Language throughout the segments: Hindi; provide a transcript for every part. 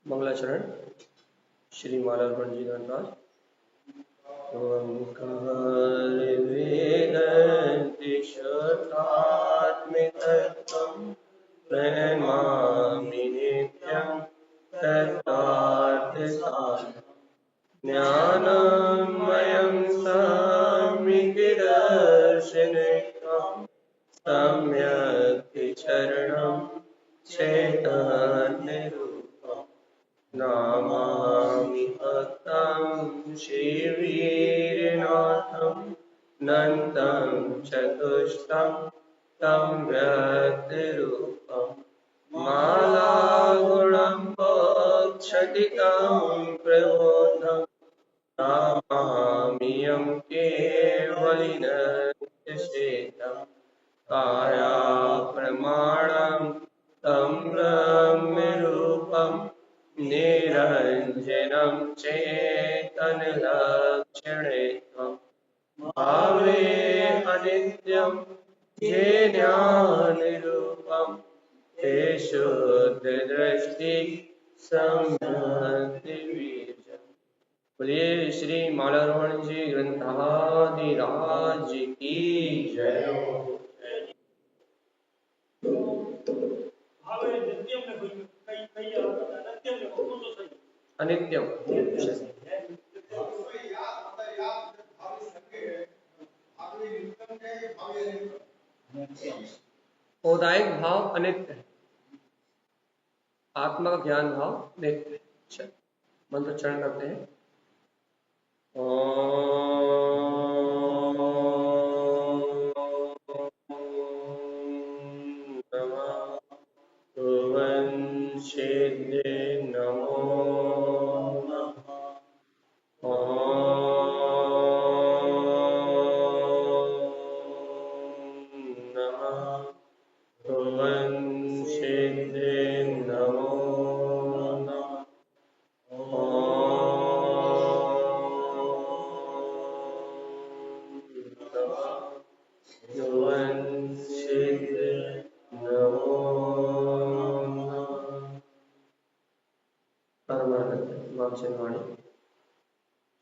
मंगलाचरण श्री मालार्पण जी धनराज। ओंकार वेदन्ति शुद्धात्मिकत्वं प्रणमामि नित्यं तदार्थसाधनं ज्ञानमयं सम्यक्दर्शनम् सम्यक् चरणं चैतन्यरूपम् नमामि भक्तं श्रीवीरनाथं नन्तं चतुष्टं तं व्यक्तरूपम् मालागुणं मोक्षदितं प्रबोधम् नमामि यं केवलिनश्चेतम् काया प्रमाणं तं ब्रह्मरूपम् निरञ्जनं चेतनलक्षणेत्वं भावे अनित्यं ज्ञानरूपं ते शुद्धदृष्टि सम्यक्। बोलिए श्री मालार्पण जी ग्रंथाधिराज की जय। अनित्यम औदायिक भाव अनित्य है, आत्मा का ज्ञान भाव नित्य है। मंत्र चरण करते हैं। नमो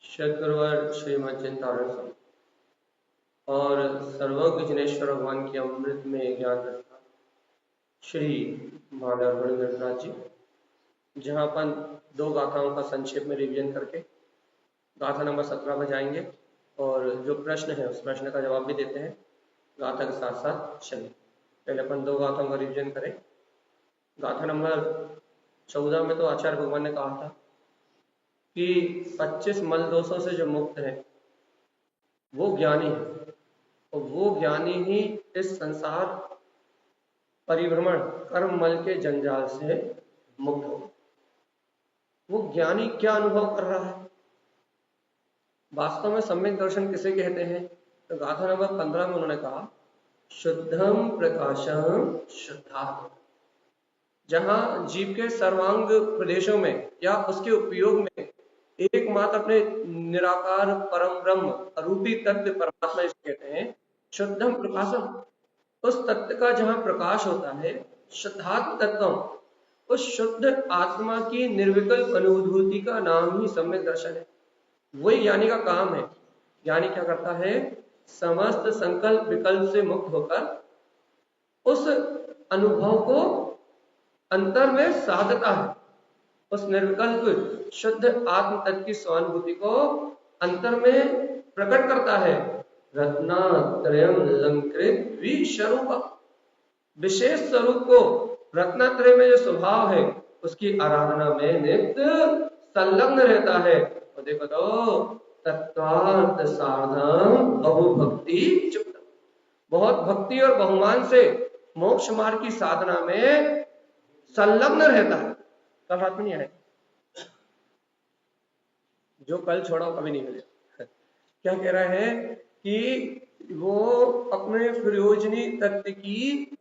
शुक्रवार श्रीमद चिंतामण और सर्वज्ञ जिनेश्वर भगवान की अमृत में ज्ञान रखा श्री मालार्पण ग्रंथराज जी, जहाँ अपन दो गाथाओं का संक्षेप में रिवीजन करके गाथा नंबर 17 पर जाएंगे और जो प्रश्न है उस प्रश्न का जवाब भी देते हैं गाथा के साथ साथ चलें। पहले अपन दो गाथाओं का रिवीजन करें। गाथा नंबर 14 में तो आचार्य भगवान ने कहा था कि 25 मल दोषों से जो मुक्त है वो ज्ञानी है, और वो ज्ञानी ही इस संसार परिभ्रमण कर्म मल के जंजाल से मुक्त हो। वो ज्ञानी क्या अनुभव कर रहा है? वास्तव में सम्यक दर्शन किसे कहते हैं? तो गाथा नंबर 15 में उन्होंने कहा शुद्धम प्रकाशम शुद्धात्मा। जहां जीव के सर्वांग प्रदेशों में या उसके उपयोग में एकमात्र अपने निराकार परम ब्रह्म अरूपी तत्व परमात्मा जिसे कहते हैं शुद्धम प्रकाशम, उस तत्व का जहां प्रकाश होता है शुद्धात्म तत्व, उस शुद्ध आत्मा की निर्विकल्प अनुभूति का नाम ही सम्यक दर्शन है। वही ज्ञानी का काम है। ज्ञानी क्या करता है? समस्त संकल्प विकल्प से मुक्त होकर उस अनुभव को अंतर में साधता है, उस निर्विकल्प शुद्ध आत्म तत्व की स्वानुभूति को अंतर में प्रकट करता है। रत्नात्रयम अलंकृत विस्वरूप, विशेष स्वरूप को रत्नात्रय में जो स्वभाव है उसकी आराधना में नित्य संलग्न रहता है। और देखो तो तत्वार्थ साधन बहुभक्ति चुप्त, बहुत भक्ति और बहुमान से मोक्ष मार्ग की साधना में संलग्न रहता है। कल रात में नहीं आए, जो कल छोड़ा कभी नहीं मिलेगा। क्या कह रहा है कि वो अपने प्रयोजनी तत्व की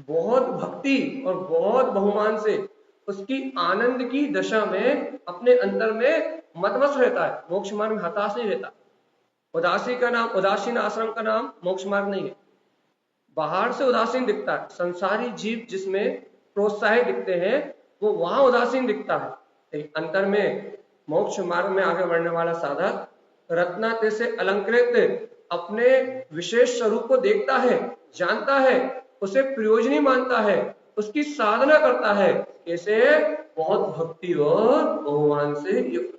बहुत भक्ति और बहुत बहुमान से उसकी आनंद की दशा में अपने अंतर में मतवश रहता है। मोक्ष मार्ग में हताश नहीं रहता। उदासी का नाम, उदासीन आश्रम का नाम मोक्ष मार्ग नहीं है। बाहर से उदासीन दिखता है, संसारी जीव जिसमें प्रोत्साहित दिखते हैं वो वहां उदासीन दिखता है, एक अंतर में मोक्ष मार्ग में आगे बढ़ने वाला साधक रत्नाते से अलंकृत अपने विशेष स्वरूप को देखता है, जानता है, उसे प्रयोजनी मानता है, उसकी साधना करता है, कैसे बहुत भक्ति और बहुमान से युक्त।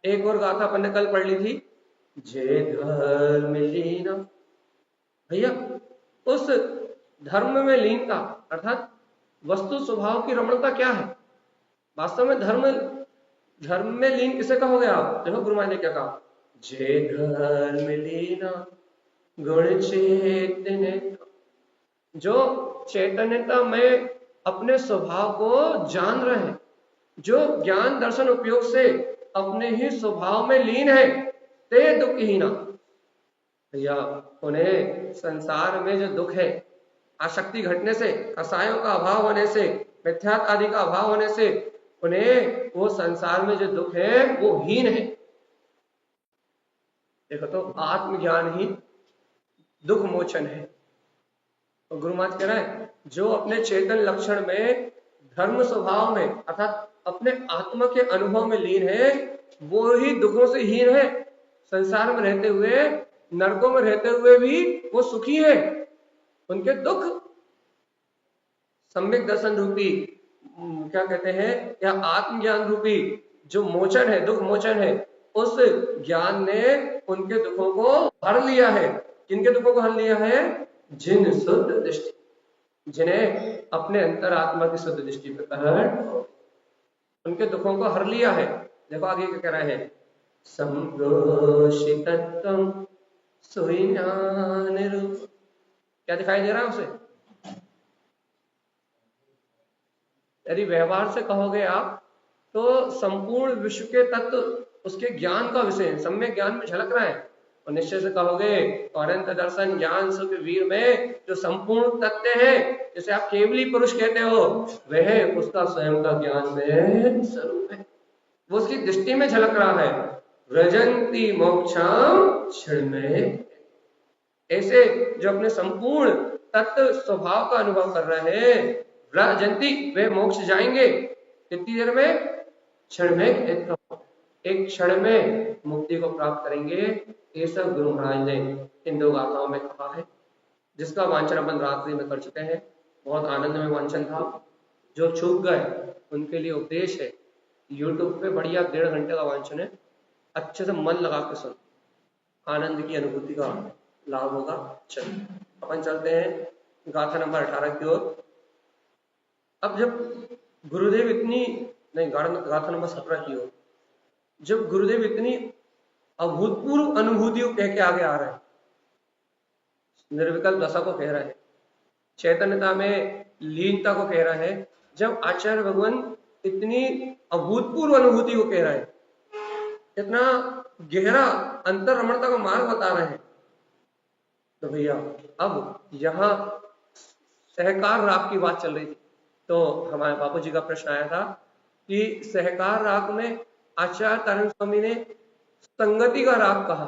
एक और गाथा अपन ने कल पढ़ ली थी, जे धर्म लीना। भैया उस धर्म में लीनता अर्थात वस्तु स्वभाव की रमणता क्या है? वास्तव में धर्म में लीन किसे कहोगे आप? देखो गुरु महाराज ने क्या कहा, जे धर्म लीना गुण चैतन्य, जो चैतन्यता में अपने स्वभाव को जान रहे हैं, जो ज्ञान दर्शन उपयोग से अपने ही स्वभाव में लीन है, ते दुखहीना। भैया उन्हें संसार में जो दुख है, आसक्ति घटने से, कसायों का अभाव होने से, मिथ्यात्व आदि का अभाव होने से, उन्हें वो संसार में जो दुख है वो हीन है। देखो तो आत्मज्ञान ही दुख मोचन है। और गुरु महाराज कह रहा है जो अपने चेतन लक्षण में, धर्म स्वभाव में अर्थात अपने आत्मा के अनुभव में लीन है, वो ही दुखों से हीन है। संसार में रहते हुए, नरकों में रहते हुए भी वो सुखी है। उनके दुख सम्यक दर्शन रूपी क्या कहते हैं, या आत्मज्ञान रूपी जो मोचन है, दुख मोचन है, उस ज्ञान ने उनके दुखों को हर लिया है। किनके दुखों को हर लिया है? जिन शुद्ध दृष्टि, जिन्हें अपने अंतर आत्मा की शुद्ध दृष्टि पर उनके दुखों को हर लिया है। देखो आगे क्या कह रहे हैं, संतोषितत्वं सुज्ञान रूप। क्या दिखाई दे रहा है उसे? यदि व्यवहार से कहोगे आप तो संपूर्ण विश्व के तत्व उसके ज्ञान का विषय है, सम्यक ज्ञान में झलक रहा है। और निश्चय से कहोगे अनंत दर्शन ज्ञान सुख वीर में जो संपूर्ण तत्व है, जिसे आप केवली पुरुष कहते हो, वह उसका स्वयं का ज्ञान में स्वरूप है, वो उसकी दृष्टि में झलक रहा है। व्रजंती मोक्षाम क्षण में, ऐसे जो अपने संपूर्ण तत्व स्वभाव का अनुभव कर रहे हैं, व्रजंती वे मोक्ष जाएंगे कितनी देर में? क्षण में, एक क्षण में मुक्ति को प्राप्त करेंगे। ये सब गुरु महाराज ने इन दो गाथाओं में कहा है, जिसका वांचन अपन रात्रि में कर चुके हैं। बहुत आनंदमय वांचन था। जो चूक गए उनके लिए उपदेश है, यूट्यूब पे बढ़िया 1.5 घंटे का वांचन है, अच्छे से मन लगा के सुन, आनंद की अनुभूति का लाभ होगा। चलिए अपन चलते हैं गाथा नंबर 18 की ओर। अब जब गुरुदेव इतनी नहीं, गाथा नंबर 17 की ओर, जब गुरुदेव इतनी अभूतपूर्व अनुभूतियों कह के आगे आ रहे हैं, निर्विकल्प दशा को कह रहे हैं, चैतन्यता में लीनता को कह रहे हैं, जब आचार्य भगवान इतनी अभूतपूर्व अनुभूति को कह रहे हैं, इतना गहरा अंतर रमणता का मार्ग बता रहे हैं, तो भैया अब यहाँ सहकार राग की बात चल रही थी। तो हमारे बापू जी का प्रश्न आया था कि सहकार राग में आचार्य तारण स्वामी ने संगति का राग कहा।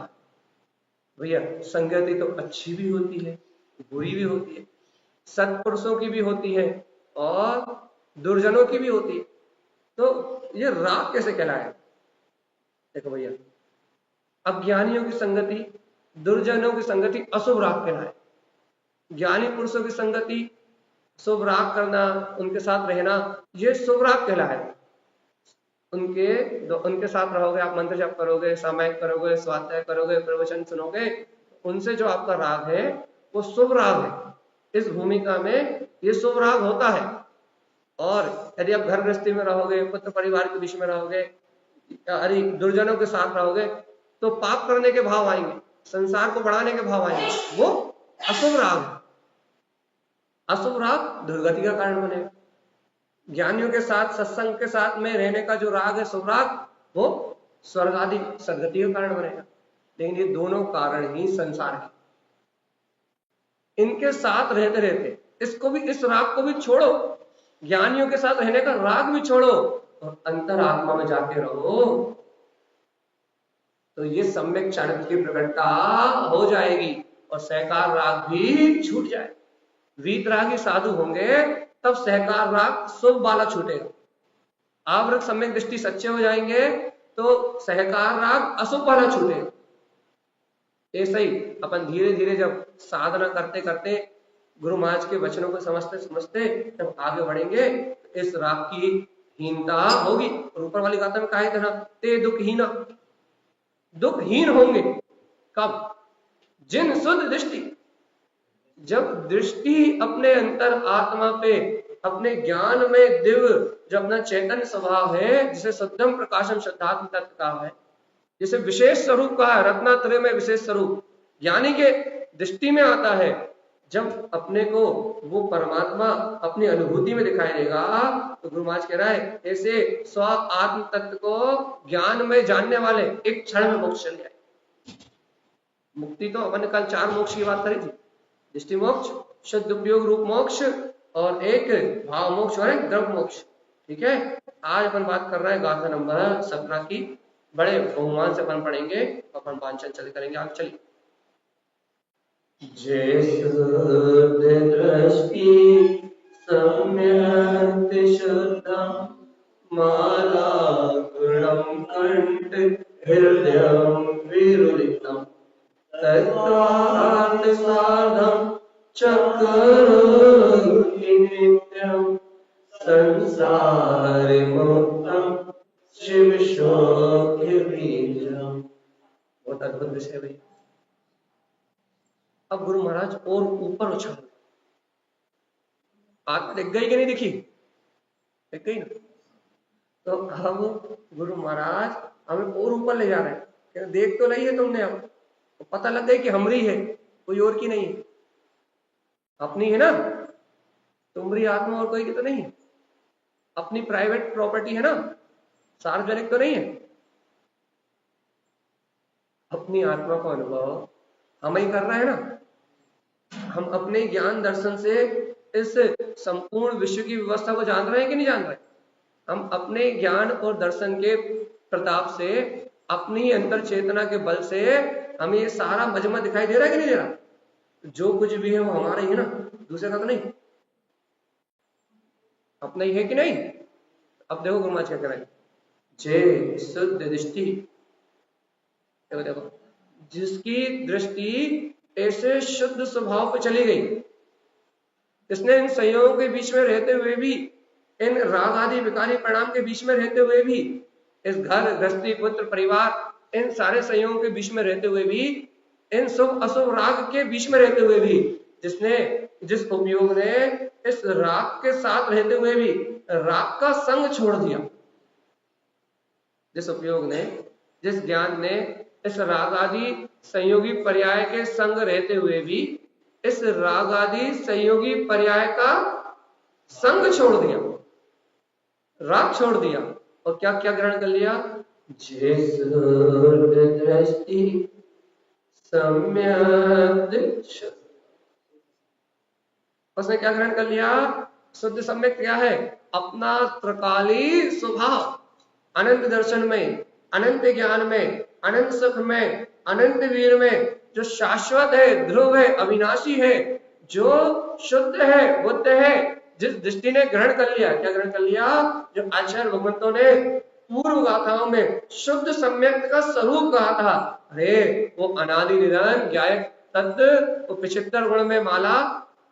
भैया संगति तो अच्छी भी होती है, बुरी भी होती है, सत्पुरुषों की भी होती है और दुर्जनों की भी होती है। तो ये राग कैसे कहलाया? देखो भैया, अज्ञानियों की संगति, दुर्जनों की संगति अशुभ राग कहलाए। ज्ञानी पुरुषों की संगति, शुभ राग करना, उनके साथ रहना, ये शुभ राग कहलाए। उनके साथ रहोगे, आप मंत्र जप करोगे, सामायिक करोगे, स्वाध्याय करोगे, प्रवचन सुनोगे, उनसे जो आपका राग है वो शुभ राग है। इस भूमिका में ये शुभ राग होता है। और यदि आप घर गृहस्थी में रहोगे, पुत्र परिवार के बीच में रहोगे, अरे दुर्जनों के साथ रहोगे, तो पाप करने के भाव आएंगे, संसार को बढ़ाने के भाव आएंगे, वो अशुभ राग है। अशुभ राग दुर्गति का कारण बनेगा। ज्ञानियों के साथ, सत्संग के साथ में रहने का जो राग है शुभ राग, वो स्वर्ग आदि सदगति का कारण बनेगा। लेकिन ये दोनों कारण ही संसार है। इनके साथ रहते रहते इसको भी, इस राग को भी छोड़ो, ज्ञानियों के साथ रहने का राग भी छोड़ो और अंतर आत्मा में जाके रहो, तो ये सम्यक चाणक्य की प्रकटता हो जाएगी और सहकार राग भी छूट जाएगा। वीतरागी साधु होंगे तब सहकार राग शुभ वाला छूटेगा। आवृत सम्यक दृष्टि सच्चे हो जाएंगे तो सहकार राग अशुभ वाला छूटेगा। ऐसा ही अपन धीरे धीरे जब साधना करते करते गुरु महाराज के वचनों को समझते समझते जब आगे बढ़ेंगे तो इस राग की हीनता होगी। और ऊपर वाली गाथा में कहा था ना, ते दुखहीना, दुखहीन होंगे कब? जिन शुद्ध दृष्टि, जब दृष्टि अपने अंतर आत्मा पे, अपने ज्ञान में दिव्य जो अपना चैतन्य स्वभाव है, जिसे शुद्धम प्रकाशम शुद्धात्म तत्व कहा है, जिसे विशेष स्वरूप कहा है, रत्नात्रय में विशेष स्वरूप, यानी कि दृष्टि में आता है। जब अपने को वो परमात्मा अपनी अनुभूति में दिखाई देगा तो गुरु महाराज कह रहा है ऐसे स्व आत्म तत्व को ज्ञान में जानने वाले एक क्षण में मोक्ष चल जाए। मुक्ति तो अपन ने कल 4 मोक्ष की बात करी थी, दृष्टि मोक्ष, शुद्ध उपयोग रूप मोक्ष, और एक भाव मोक्ष और एक द्रव्य मोक्ष। ठीक है, आज अपन बात कर रहे हैं गाथा नंबर 17 की। बड़े बहुमान से अपन पढ़ेंगे, अपन वांछन चल करेंगे। आगे चलिए। दृष्टि सम्यक् शुद्धं माला गुणं कंठ हृदयं विरुलितं तत्त्वार्थ साधं चक्रोति नित्यं संसार मुक्तं शिव शोक्य बीजम्। बहुत अद्भुत विषय भाई। अब गुरु महाराज और ऊपर उछाल, आग दिख गई कि नहीं दिखी? दिख गई ना। तो अब गुरु महाराज हमें और ऊपर ले जा रहे हैं। देख तो नहीं है तुमने, अब तो पता लग गई कि हमारी है, कोई और की नहीं है, अपनी है ना। तुम्हारी आत्मा और कोई की तो नहीं है, अपनी प्राइवेट प्रॉपर्टी है ना, सार्वजनिक तो नहीं है। अपनी आत्मा का अनुभव हम ही कर रहे हैं ना। हम अपने ज्ञान दर्शन से इस संपूर्ण विश्व की व्यवस्था को जान रहे हैं कि नहीं जान रहे? हम अपने ज्ञान और दर्शन के प्रताप से, अपनी अंतर चेतना के बल से हमें ये सारा मजमा दिखाई दे रहा है कि नहीं दे रहा? जो कुछ भी है वो हमारा ही है ना, दूसरे का तो नहीं, अपना ही है कि नहीं? अब देखो गुरु महाराज क्या कह रहे हैं, जय शुद्ध दृष्टि। देखो जिसकी दृष्टि ऐसे शुद्ध स्वभाव पर चली गई, इसने इन संयोगों के बीच में रहते हुए भी, इन राग आदि विकारी परिणाम के बीच में रहते हुए भी, इस घर गृहस्थी पुत्र परिवार इन सारे संयोगों के बीच में रहते हुए भी, इन शुभ अशुभ राग के बीच में रहते हुए भी, जिस उपयोग ने इस राग के साथ रहते हुए भी राग का संग छोड़ दिया, जिस उपयोग ने, जिस ज्ञान ने इस राग आदि संयोगी पर्याय के संग रहते हुए भी इस राग आदि संयोगी पर्याय का संग छोड़ दिया, राग छोड़ दिया, और क्या क्या ग्रहण कर लिया? जिस दृष्टि सम्यक, उसने क्या ग्रहण कर लिया? शुद्ध सम्यक क्या है? अपना त्रिकाली स्वभाव, अनंत दर्शन में, अनंत ज्ञान में, अनंत सुख में, अनंत वीर में, जो शाश्वत है, ध्रुव है, अविनाशी है, जो शुद्ध है, बुद्ध है, जिस दृष्टि ने ग्रहण कर लिया। क्या ग्रहण कर लिया? जो आचार्य भगवंतों ने पूर्व गाथाओं में शुद्ध सम्यक का स्वरूप कहा था। अरे वो अनादि निधन ज्ञायक तत्व, वो 75 गुण में माला,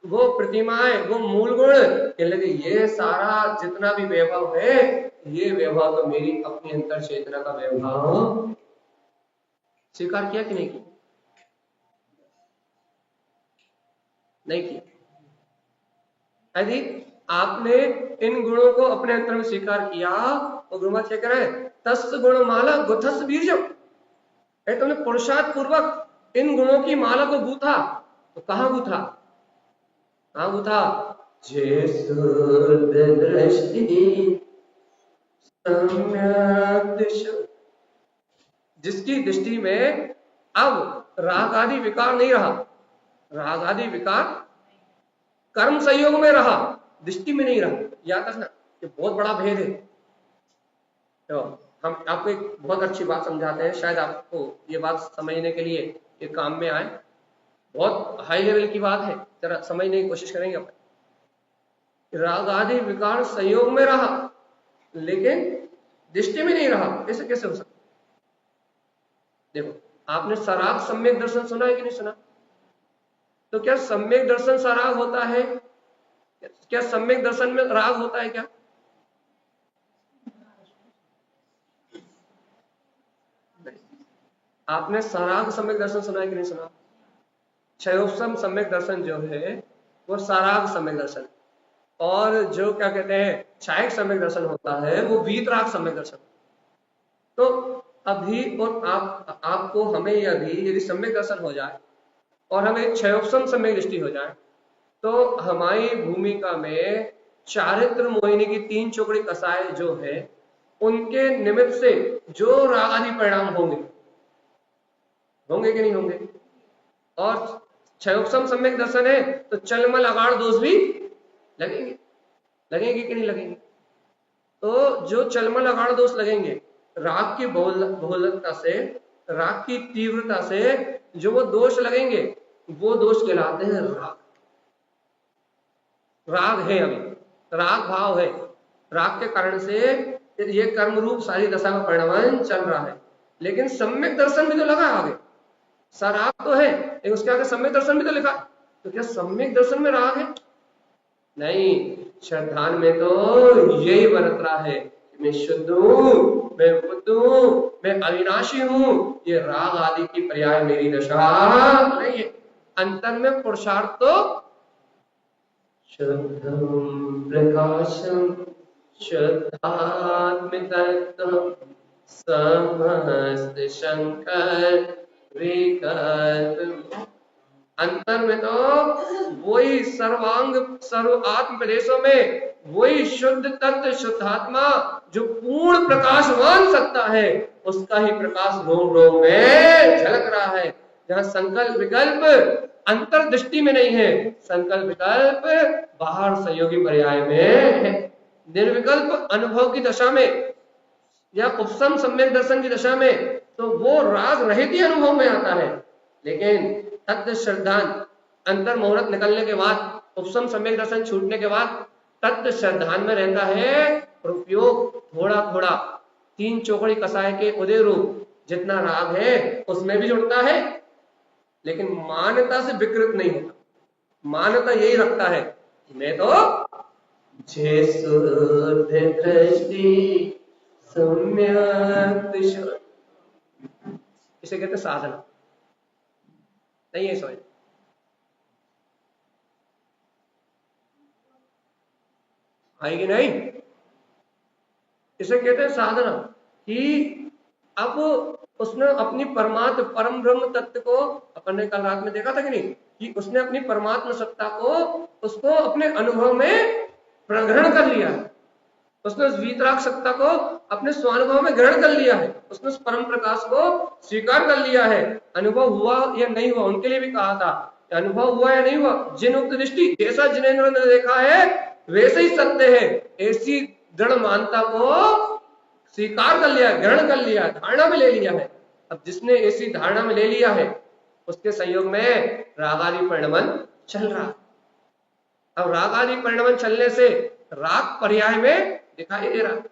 वो प्रतिमाएं, वो मूल गुण, ये सारा जितना भी वैभव है, ये वैभव तो मेरी अपनी अंतर चेतना का वैभव। स्वीकार किया कि नहीं किया? नहीं किया। यदि आपने इन गुणों को अपने अंतर में स्वीकार किया तो गुरु महाराज क्या कह रहे हैं? तस् गुण माला गुथस बीजम। तुमने पुरुषार्थ पूर्वक इन गुणों की माला को गूथा, तो कहां गूथा? कहां गूथा? जिसकी दृष्टि में अब राग आदि विकार नहीं रहा, राग आदि विकार कर्म संयोग में रहा, दृष्टि में नहीं रहा। याद रखना, ये बहुत बड़ा भेद है। तो हम आपको एक बहुत अच्छी बात समझाते हैं, शायद आपको ये बात समझने के लिए ये काम में आए। बहुत हाई लेवल की बात है, जरा समझने की कोशिश करेंगे अपन। राग आदि विकार संयोग में रहा, लेकिन दृष्टि में नहीं रहा, ऐसे कैसे हो सकता? देखो, आपने सराग सम्यक दर्शन सुना है कि नहीं सुना? तो क्या सम्यक दर्शन सराग होता है? क्या सम्यक दर्शन में राग होता है क्या? आपने सराग सम्यक दर्शन सुना है कि नहीं सुना? क्षयोपम सम्यक दर्शन जो है वो सराग सम्यक दर्शन, और जो क्या कहते हैं क्षायक सम्यक दर्शन होता है वो वीतराग सम्यक दर्शन। तो अभी और आपको हमें अभी यदि सम्यक दर्शन हो जाए और हमें क्षयोपम सम्यक दृष्टि हो जाए, तो हमारी भूमिका में चारित्र मोहिनी की 3 चौकड़ी कसाय जो है उनके निमित्त से जो राग आदि परिणाम होंगे कि नहीं होंगे? और क्षयोपम सम्यक दर्शन है तो चलमल अगाड़ दोष भी लगेंगे कि नहीं लगेंगे? तो जो चलमल अगाड़ दोष लगेंगे राग की बहुलता से, राग की तीव्रता से जो वो दोष लगेंगे वो दोष कहलाते हैं राग। राग है, अभी राग भाव है, राग के कारण से ये कर्म रूप सारी दशा में परिणमन चल रहा है। लेकिन सम्यक दर्शन भी तो लगा आगे, सराग तो है लेकिन उसके आगे सम्यक दर्शन भी तो लिखा, तो क्या सम्यक दर्शन में राग है? नहीं, श्रद्धान में तो यही बरत रहा है, मैं शुद्ध हूं, मैं बुद्ध हूं, मैं अविनाशी हूं, ये राग आदि की पर्याय मेरी दशा नहीं है। अंतर में पुरुषार्थ तो शुद्धम प्रकाशम शुद्धात्मिकत्वम समस्त शंकर विकल्प। अंतर में तो वही सर्वांग सर्व आत्म प्रदेशों में वही शुद्ध तत्व शुद्धात्मा जो पूर्ण प्रकाशवान सत्ता है, उसका ही प्रकाश रोम रोम में झलक रहा है। जहां संकल्प विकल्प अंतर्दृष्टि में नहीं है, संकल्प विकल्प बाहर सहयोगी पर्याय में है। निर्विकल्प अनुभव की दशा में या उपसम सम्यक दर्शन की दशा में तो वो राग रहित ही अनुभव में आता है। लेकिन तत्व श्रद्धान अंतर मुहूर्त निकलने के बाद, उपसम सम्यक दर्शन छूटने के बाद तत्व श्रद्धान में रहता है उपयोग थोड़ा थोड़ा 3 चौकड़ी कसाय के उदय रूप जितना राग है उसमें भी जुड़ता है, लेकिन मान्यता से विकृत नहीं होता। मान्यता यही रखता है कि मैं तो दृष्टि सम्यक, इसे कहते साधना नहीं है समझ? आएगी नहीं? इसे कहते हैं साधना कि अब उसने अपनी परमात्म परम ब्रह्म तत्व को, अपन ने कल रात में देखा था कि नहीं, कि उसने अपनी परमात्मा सत्ता को उसको अपने अनुभव में प्रग्रहण कर लिया है। उसने उस वीतराग सत्ता को अपने स्वानुभव में ग्रहण कर लिया है, उसने उस परम प्रकाश को स्वीकार कर लिया है। अनुभव हुआ या नहीं हुआ उनके लिए भी कहा था, अनुभव हुआ या नहीं हुआ, जिन उक्त दृष्टि जैसा जिनेंद्र ने देखा है वैसे ही सत्य है, ऐसी दृढ़ मानता को स्वीकार कर लिया, ग्रहण कर लिया, धारणा में ले लिया है। अब जिसने ऐसी धारणा में ले लिया है उसके संयोग में रागादि परिणमन चल रहा है। अब रागादि परिणमन चलने से राग पर्याय में दिखाई दे रहा है,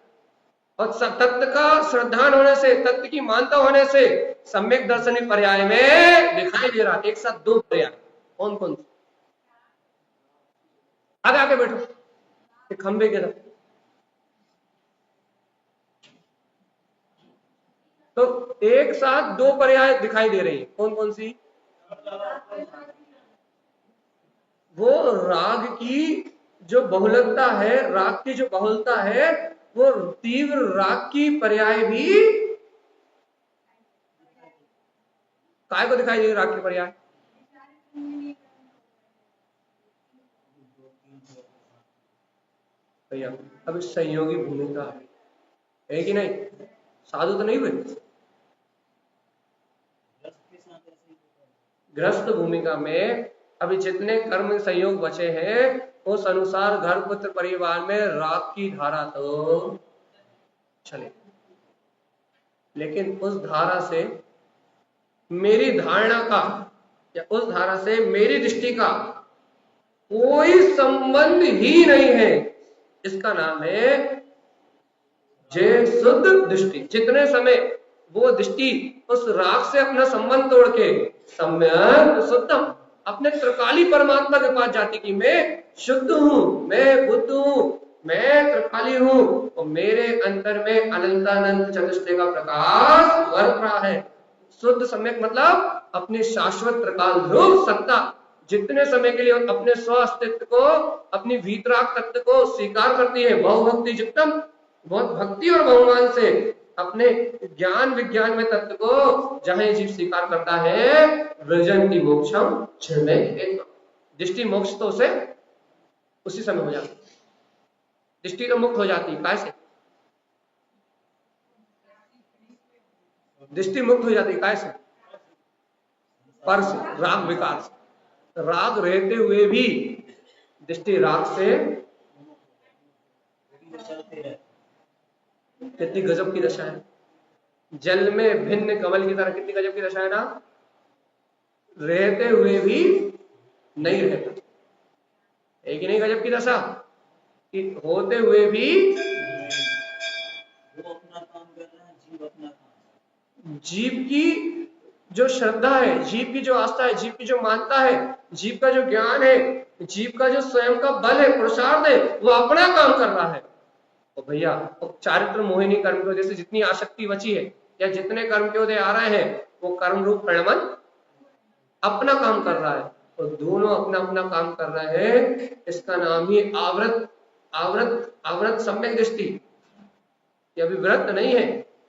और तत्व का श्रद्धान होने से, तत्व की मानता होने से सम्यक दर्शनी पर्याय में दिखाई दे रहा है। एक साथ 2 पर्याय, कौन कौन से? आगे आगे बैठो खंबे के तरफ। तो एक साथ 2 पर्याय दिखाई दे रही है, कौन कौन सी? वो राग की जो बहुलता है, राग की जो बहुलता है वो तीव्र राग की पर्याय भी काय को दिखाई दे, राग की पर्याय भैया। अब इस संयोगी भूमिका है कि नहीं? साधु तो नहीं हुए, ग्रस्त भूमिका में अभी जितने कर्म संयोग बचे हैं उस अनुसार घर पुत्र परिवार में राग की धारा तो चले, लेकिन उस धारा से मेरी धारणा का या उस धारा से मेरी दृष्टि का कोई संबंध ही नहीं है। इसका नाम है जे शुद्ध दृष्टि, जितने समय वो दृष्टि उस राग से अपना संबंध तोड़ के सम्यक शुद्धम अपने त्रिकाली परमात्मा के पास जाती कि मैं शुद्ध हूं, मैं बुद्ध हूं, मैं त्रिकाली हूं और मेरे अंतर में अनंतानंत चतुष्टय का प्रकाश वर्त रहा है। शुद्ध सम्यक मतलब अपने शाश्वत त्रिकाल ध्रुव सत्ता, जितने समय के लिए अपने स्व अस्तित्व को, अपनी वीतराग तत्व को स्वीकार करती है, बहुभक्ति जितम, बहुत भक्ति और बहुमान से अपने ज्ञान विज्ञान में तत्व को जहां ये जीव स्वीकार करता है, वृजन की मोक्षम क्षण दृष्टि मोक्ष तो उसे उसी समय हो जाती है। दृष्टि तो मुक्त हो जाती है, कैसे दृष्टि मुक्त हो जाती है, कैसे पर से, राग विकार से, राग रहते हुए भी दृष्टि राग से, कितनी गजब की दशा है। जल में भिन्न कमल की तरह कितनी गजब की दशा है ना, रहते हुए भी नहीं रहता। एक ही नहीं गजब की दशा कि होते हुए भी वो अपना काम कर रहा है, जीव अपना काम। जीव की जो श्रद्धा है, जीव की जो आस्था है, जीव की जो मानता है, जीव का जो ज्ञान है, जीव का जो स्वयं का बल है, पुरुषार्थ है, वो अपना काम कर रहा है। तो भैया चारित्र मोहिनी कर्म की वजह से जितनी आसक्ति बची है या जितने कर्म के उदय आ रहे हैं, वो कर्म रूप परिणमन अपना काम कर रहा है। तो दोनों अपना अपना काम कर रहे हैं, इसका नाम ही आवृत आवृत आवृत सम्यक दृष्टि। ये अभी व्रत नहीं है,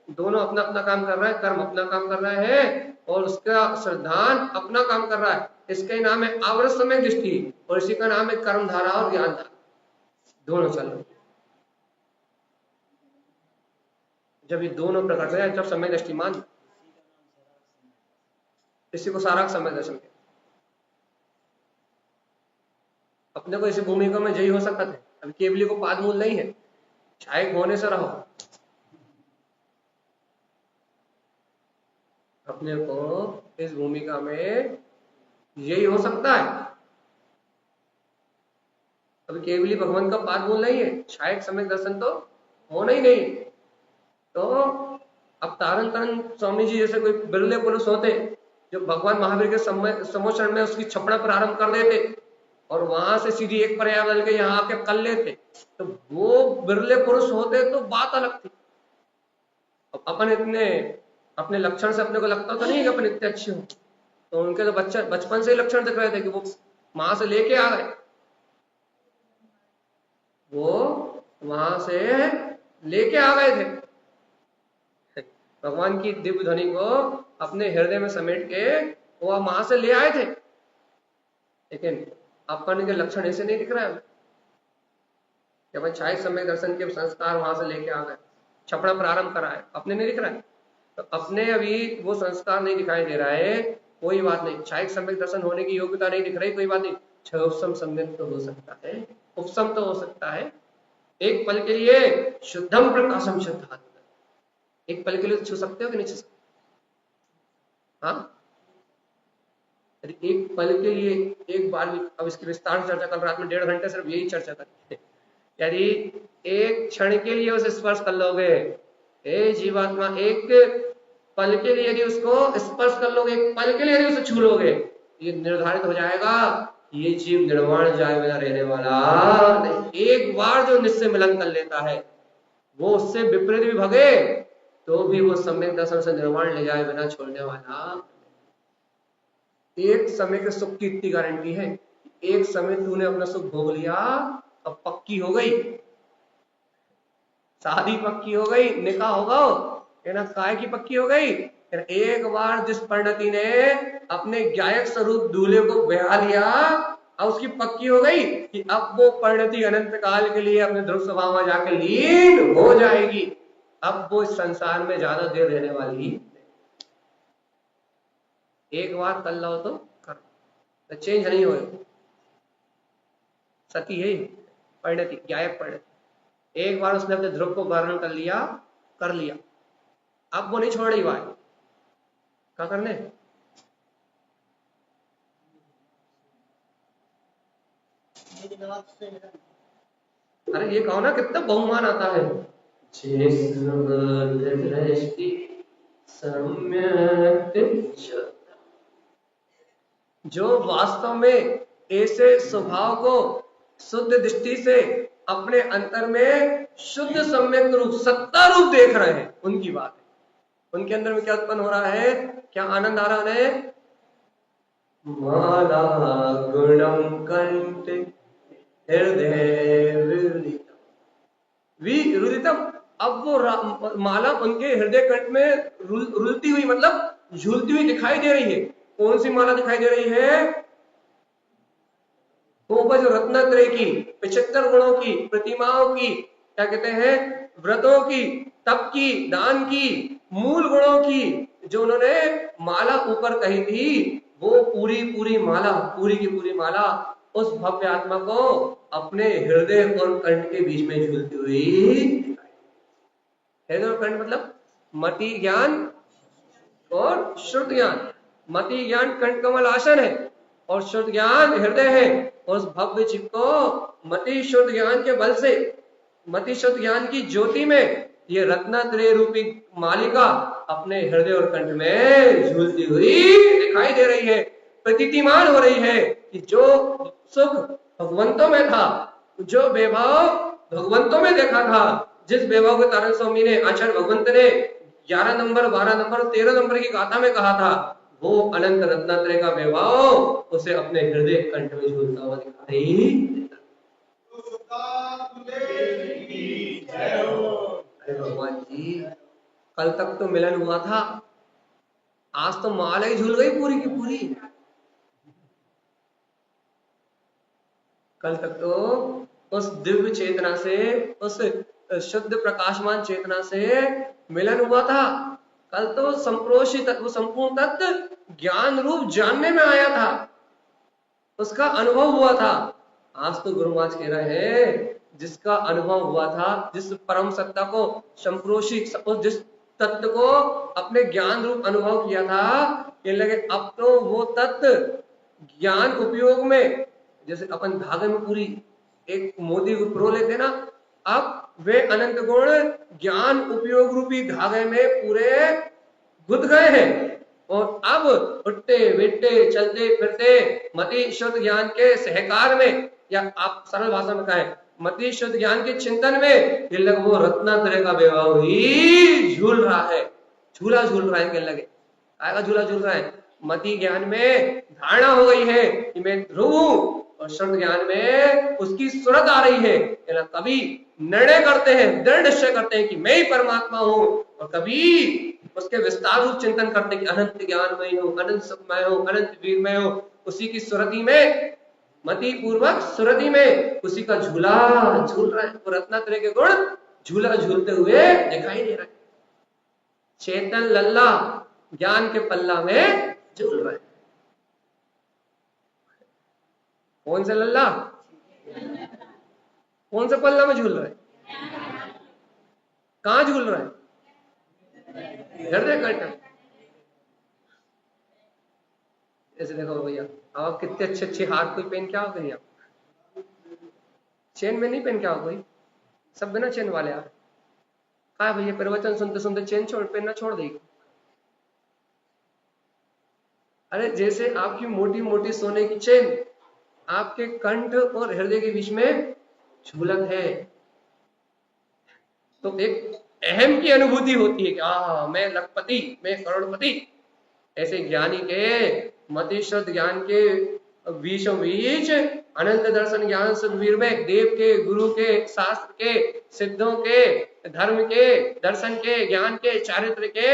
दोनों अपना अपना काम कर रहा है, कर्म अपना काम कर रहा है और उसका श्रद्धान अपना काम कर रहा है। इसका ही नाम है आवृत सम्यक दृष्टि और इसी का नाम है कर्म धारा और ज्ञान धारा, दोनों चल रहे। जब ये दोनों प्रकट है तब समय दृष्टि मान, इसी को सारा समय दर्शन कहते। अपने को इसी भूमिका में जय हो सकते थे, अभी केवली को पाद मूल नहीं है, छायक होने से रहो। अपने को इस भूमिका में यही हो सकता है, अभी केवली भगवान का पाद मूल नहीं है, छायक समय दर्शन तो होना ही नहीं। तो अब तारन तारन स्वामी जी जैसे कोई बिरले पुरुष होते जो भगवान महावीर के समोचरण में उसकी छपड़ा प्रारंभ कर देते और वहां से सीधी एक पर्याय बदल के यहाँ आके कर लेते, तो वो बिरले पुरुष होते तो बात अलग थी। अब अपन इतने अपने लक्षण से अपने को लगता तो नहीं कि अपन इतने अच्छे हो, तो उनके तो बचपन से ही लक्षण दिख रहे थे कि वो मां से लेके आ गए, वो वहां से लेके आ गए थे भगवान की दिव्य ध्वनि को अपने हृदय में समेट के वो वहां से ले आए थे। लेकिन अपन के लक्षण ऐसे नहीं दिख रहा है कि अपन छायक समय दर्शन के संस्कार वहां से लेके आ गए, छपड़ा प्रारंभ करा है, अपने नहीं दिख रहा है। तो अपने अभी वो संस्कार नहीं दिखाई दे रहा है, कोई बात नहीं, छायक समय दर्शन होने की योग्यता नहीं दिख रही, कोई बात नहीं, क्षयोपम सम्यक तो हो सकता है, उपसम तो हो सकता है, एक पल के लिए शुद्धम प्रकाशम शुद्धात्मा, एक पल के लिए छू सकते हो कि नहीं छू सकते? हाँ, एक पल के लिए एक बार भी, अब इसकी विस्तार चर्चा कल रात में 1.5 घंटे सिर्फ यही चर्चा करेंगे। यदि एक क्षण के लिए उसे स्पर्श कर लोगे, ए जीवात्मा, एक पल के लिए यदि उसको स्पर्श कर लोगे, एक पल के लिए यदि उसे छू लोगे, ये निर्धारित हो जाएगा ये जीव निर्वाण जाए बिना रहने वाला नहीं। एक बार जो निश्चय मिलन कर लेता है वो उससे विपरीत भी भगे तो भी वो सम्यक दर्शन से निर्वाण ले जाए बिना छोड़ने वाला। एक समय के सुख की इतनी गारंटी है, एक समय तूने अपना सुख भोग लिया, अब पक्की हो गई, शादी पक्की हो गई, निकाह होगा, है ना, काय की पक्की हो गई। एक बार जिस परिणति ने अपने गायक स्वरूप दूल्हे को ब्याह लिया, अब उसकी पक्की हो गई कि अब वो परिणति अनंत काल के लिए अपने ध्रुव स्वभाव में जाकर लीन हो जाएगी, अब वो इस संसार में ज्यादा देर रहने वाली। एक बार कर लो तो कर, चेंज नहीं हो, सती है परिणति, गायक परिणति। एक बार उसने अपने ध्रुव को वर्णन कर लिया, अब वो नहीं छोड़ रही बात, क्या करने। अरे ये कहो ना कितना बहुमान आता है, दृष्टि सम्यक श्रद्धा। जो वास्तव में ऐसे स्वभाव को शुद्ध दृष्टि से अपने अंतर में शुद्ध सम्यक रूप सत्ता रूप देख रहे हैं, उनकी बात है। उनके अंदर में क्या उत्पन्न हो रहा है, क्या आनंद आ रहा है? माला गुणम कंठ हृदय विरुदितम। अब वो माला उनके हृदय कंठ में रुलती हुई, मतलब झूलती हुई दिखाई दे रही है। कौन सी माला दिखाई दे रही है? वो जो रत्नत्रय की, 75 गुणों की, प्रतिमाओं की, क्या कहते हैं, व्रतों की, तप की, दान की, मूल गुणों की, जो उन्होंने माला ऊपर कही थी, वो पूरी पूरी माला, पूरी की पूरी माला उस भव्य आत्मा को अपने हृदय और कंठ के बीच में झूलती हुई। हृदय और कंठ मतलब मति ज्ञान और शुद्ध ज्ञान। मति ज्ञान कंठ कमल आसन है और शुद्ध ज्ञान हृदय है। उस भव्य चित्त को मति शुद्ध ज्ञान के बल से, मति शुद्ध ज्ञान की ज्योति में ये रत्नत्रय रूपी मालिका अपने हृदय और कंठ में झूलती हुई दिखाई दे रही है। प्रतीतिमान हो रही है कि जो सुख भगवंतों में था, जो वैभव भगवंतों में देखा था, जिस वैभव को तारण स्वामी ने, आचार्य भगवंत ने 11 नंबर, 12 नंबर, 13 नंबर की गाथा में कहा था, वो अनंत रत्नात्रय का वैभव उसे अपने हृदय कंठ में झूलता हुआ दिखाई देता। भगवान जी, कल तक तो मिलन हुआ था, आज तो माला ही झूल गई पूरी की पूरी। कल तक तो उस दिव्य चेतना से, उस शुद्ध प्रकाशमान चेतना से मिलन हुआ था। कल तो संप्रोषित तत्व, संपूर्ण तत्व ज्ञान रूप जानने में आया था, उसका अनुभव हुआ था। आज तो गुरु महाराज कह रहे हैं, जिसका अनुभव हुआ था, जिस परम सत्ता को संप्रोषित, जिस तत्व को अपने ज्ञान रूप अनुभव किया था, कहने लगे अब तो वो तत्व ज्ञान उपयोग में, जैसे अपन धागे में पूरी एक मोती को पिरो लेते ना, अब वे अनंत गुण ज्ञान उपयोग रूपी धागे में पूरे गुद गए हैं। और अब उठते बैठते चलते फिरते मति शुद्ध ज्ञान के सहकार में, या आप सरल भाषा में कहें मति शुद्ध ज्ञान के चिंतन में, ये लग वो रत्नात्रय का वैभव ही झूल रहा है, झूला झूल रहा है। कहने लगे आएगा झूला झूल रहा है। मति ज्ञान में धारणा हो गई है कि मैं ध्रुव हूं, और शुद्ध ज्ञान में उसकी सूरत आ रही है। कभी निर्णय करते हैं, दृढ़ निश्चय करते हैं कि मैं ही परमात्मा हूं, और कभी उसके विस्तार रूप चिंतन करते हैं कि अनंत ज्ञानमय हूं, अनंत सुखमय हूं, अनंत वीरमय हूं। उसी की सुरति में, मति पूर्वक सुरति में उसी का झूला झूल रहा है। वो रत्नात्रय के गुण झूला झूलते हुए दिखाई दे रहा है। चेतन लल्ला ज्ञान के पल्ला में झूल रहा है। कौन सा लल्ला, कौन सा पल्ला में झूल रहा है? कहां झूल रहा है? हृदय कंठ। ऐसे देखो भैया, आप कितने अच्छे अच्छे हार कोई पहन के आओ गई, आप चेन में नहीं पहन के आओ कोई, सब बिना चेन वाले आप। हाँ भैया, प्रवचन सुनते सुनते चेन छोड़ पहनना छोड़ देगी। अरे जैसे आपकी मोटी मोटी सोने की चेन आपके कंठ और हृदय के बीच में झूलत है, तो एक अहम की अनुभूति होती है कि मैं लखपति, मैं करोड़पति। ऐसे ज्ञानी के मति शुद्ध ज्ञान के बीचों बीच अनंत दर्शन ज्ञान सुखवीर में देव के, गुरु के, शास्त्र के, सिद्धों के, धर्म के, दर्शन के, ज्ञान के, चारित्र के,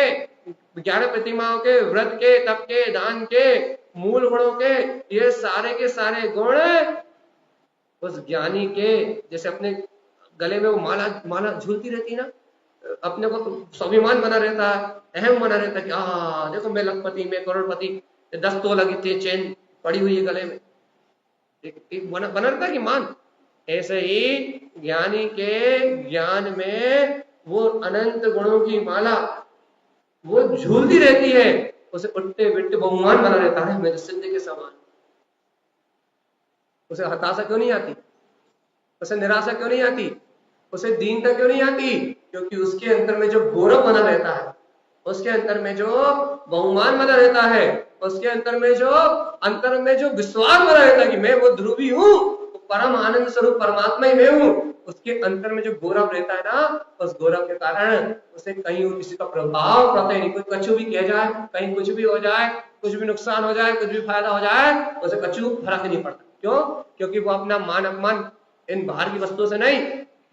11 प्रतिमाओं के, व्रत के, तप के, दान के, मूल गुणों के, ये सारे के सारे गुण उस ज्ञानी के, जैसे अपने गले में वो माला झूलती रहती है ना, अपने को स्वाभिमान बना रहता है, अहम बना रहता है कि देखो मैं लखपति, मैं करोड़पति, 10 तोला की चेन पड़ी हुई है गले में, एक बना रहता कि मान। ऐसे ही ज्ञानी के ज्ञान में वो अनंत गुणों की माला वो झूलती रहती है, उसे उठते बैठते बहुमान बना रहता है, मेरे सिद्ध के समान। उसे हताशा क्यों नहीं आती, उसे निराशा क्यों नहीं आती, उसे दीनता क्यों नहीं आती? क्योंकि उसके अंदर में जो गौरव बना रहता है, उसके अंदर में जो बहुमान बना रहता है, उसके अंतर में जो विश्वास बना रहता है कि मैं वो ध्रुवी हूँ, परम आनंद स्वरूप परमात्मा ही मैं हूँ, उसके अंतर में जो गौरव रहता है ना, उस गौरव के कारण उसे कहीं और किसी का प्रभाव पड़ता ही नहीं। कोई कछु भी कह जाए, कहीं कुछ भी हो जाए, कुछ भी नुकसान हो जाए, कुछ भी फायदा हो जाए, उसे कछु फर्क नहीं पड़ता। क्यों? क्योंकि वो अपना मान अपमान इन बाहर की वस्तुओं से नहीं,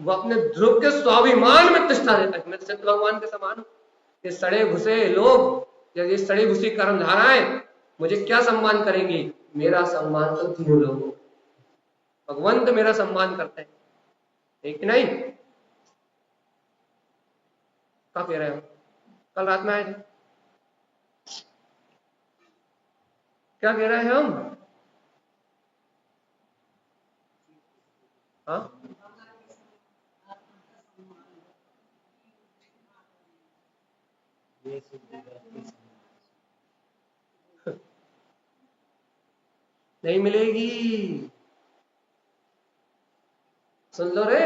वो अपने ध्रुव के स्वाभिमान में प्रतिष्ठा देता है। मैं तो सत्य भगवान के समान हूँ। ये सड़े घुसे लोग या ये सड़ी घुसी कर्म धाराएं मुझे क्या सम्मान करेंगी? मेरा सम्मान तो तीनों लोगों, भगवंत मेरा सम्मान करते हैं, ठीक नहीं? क्या कह रहे हो? कल रात में आए थे, क्या कह रहे हैं हम? हाँ, नहीं मिलेगी। सुन लो रे,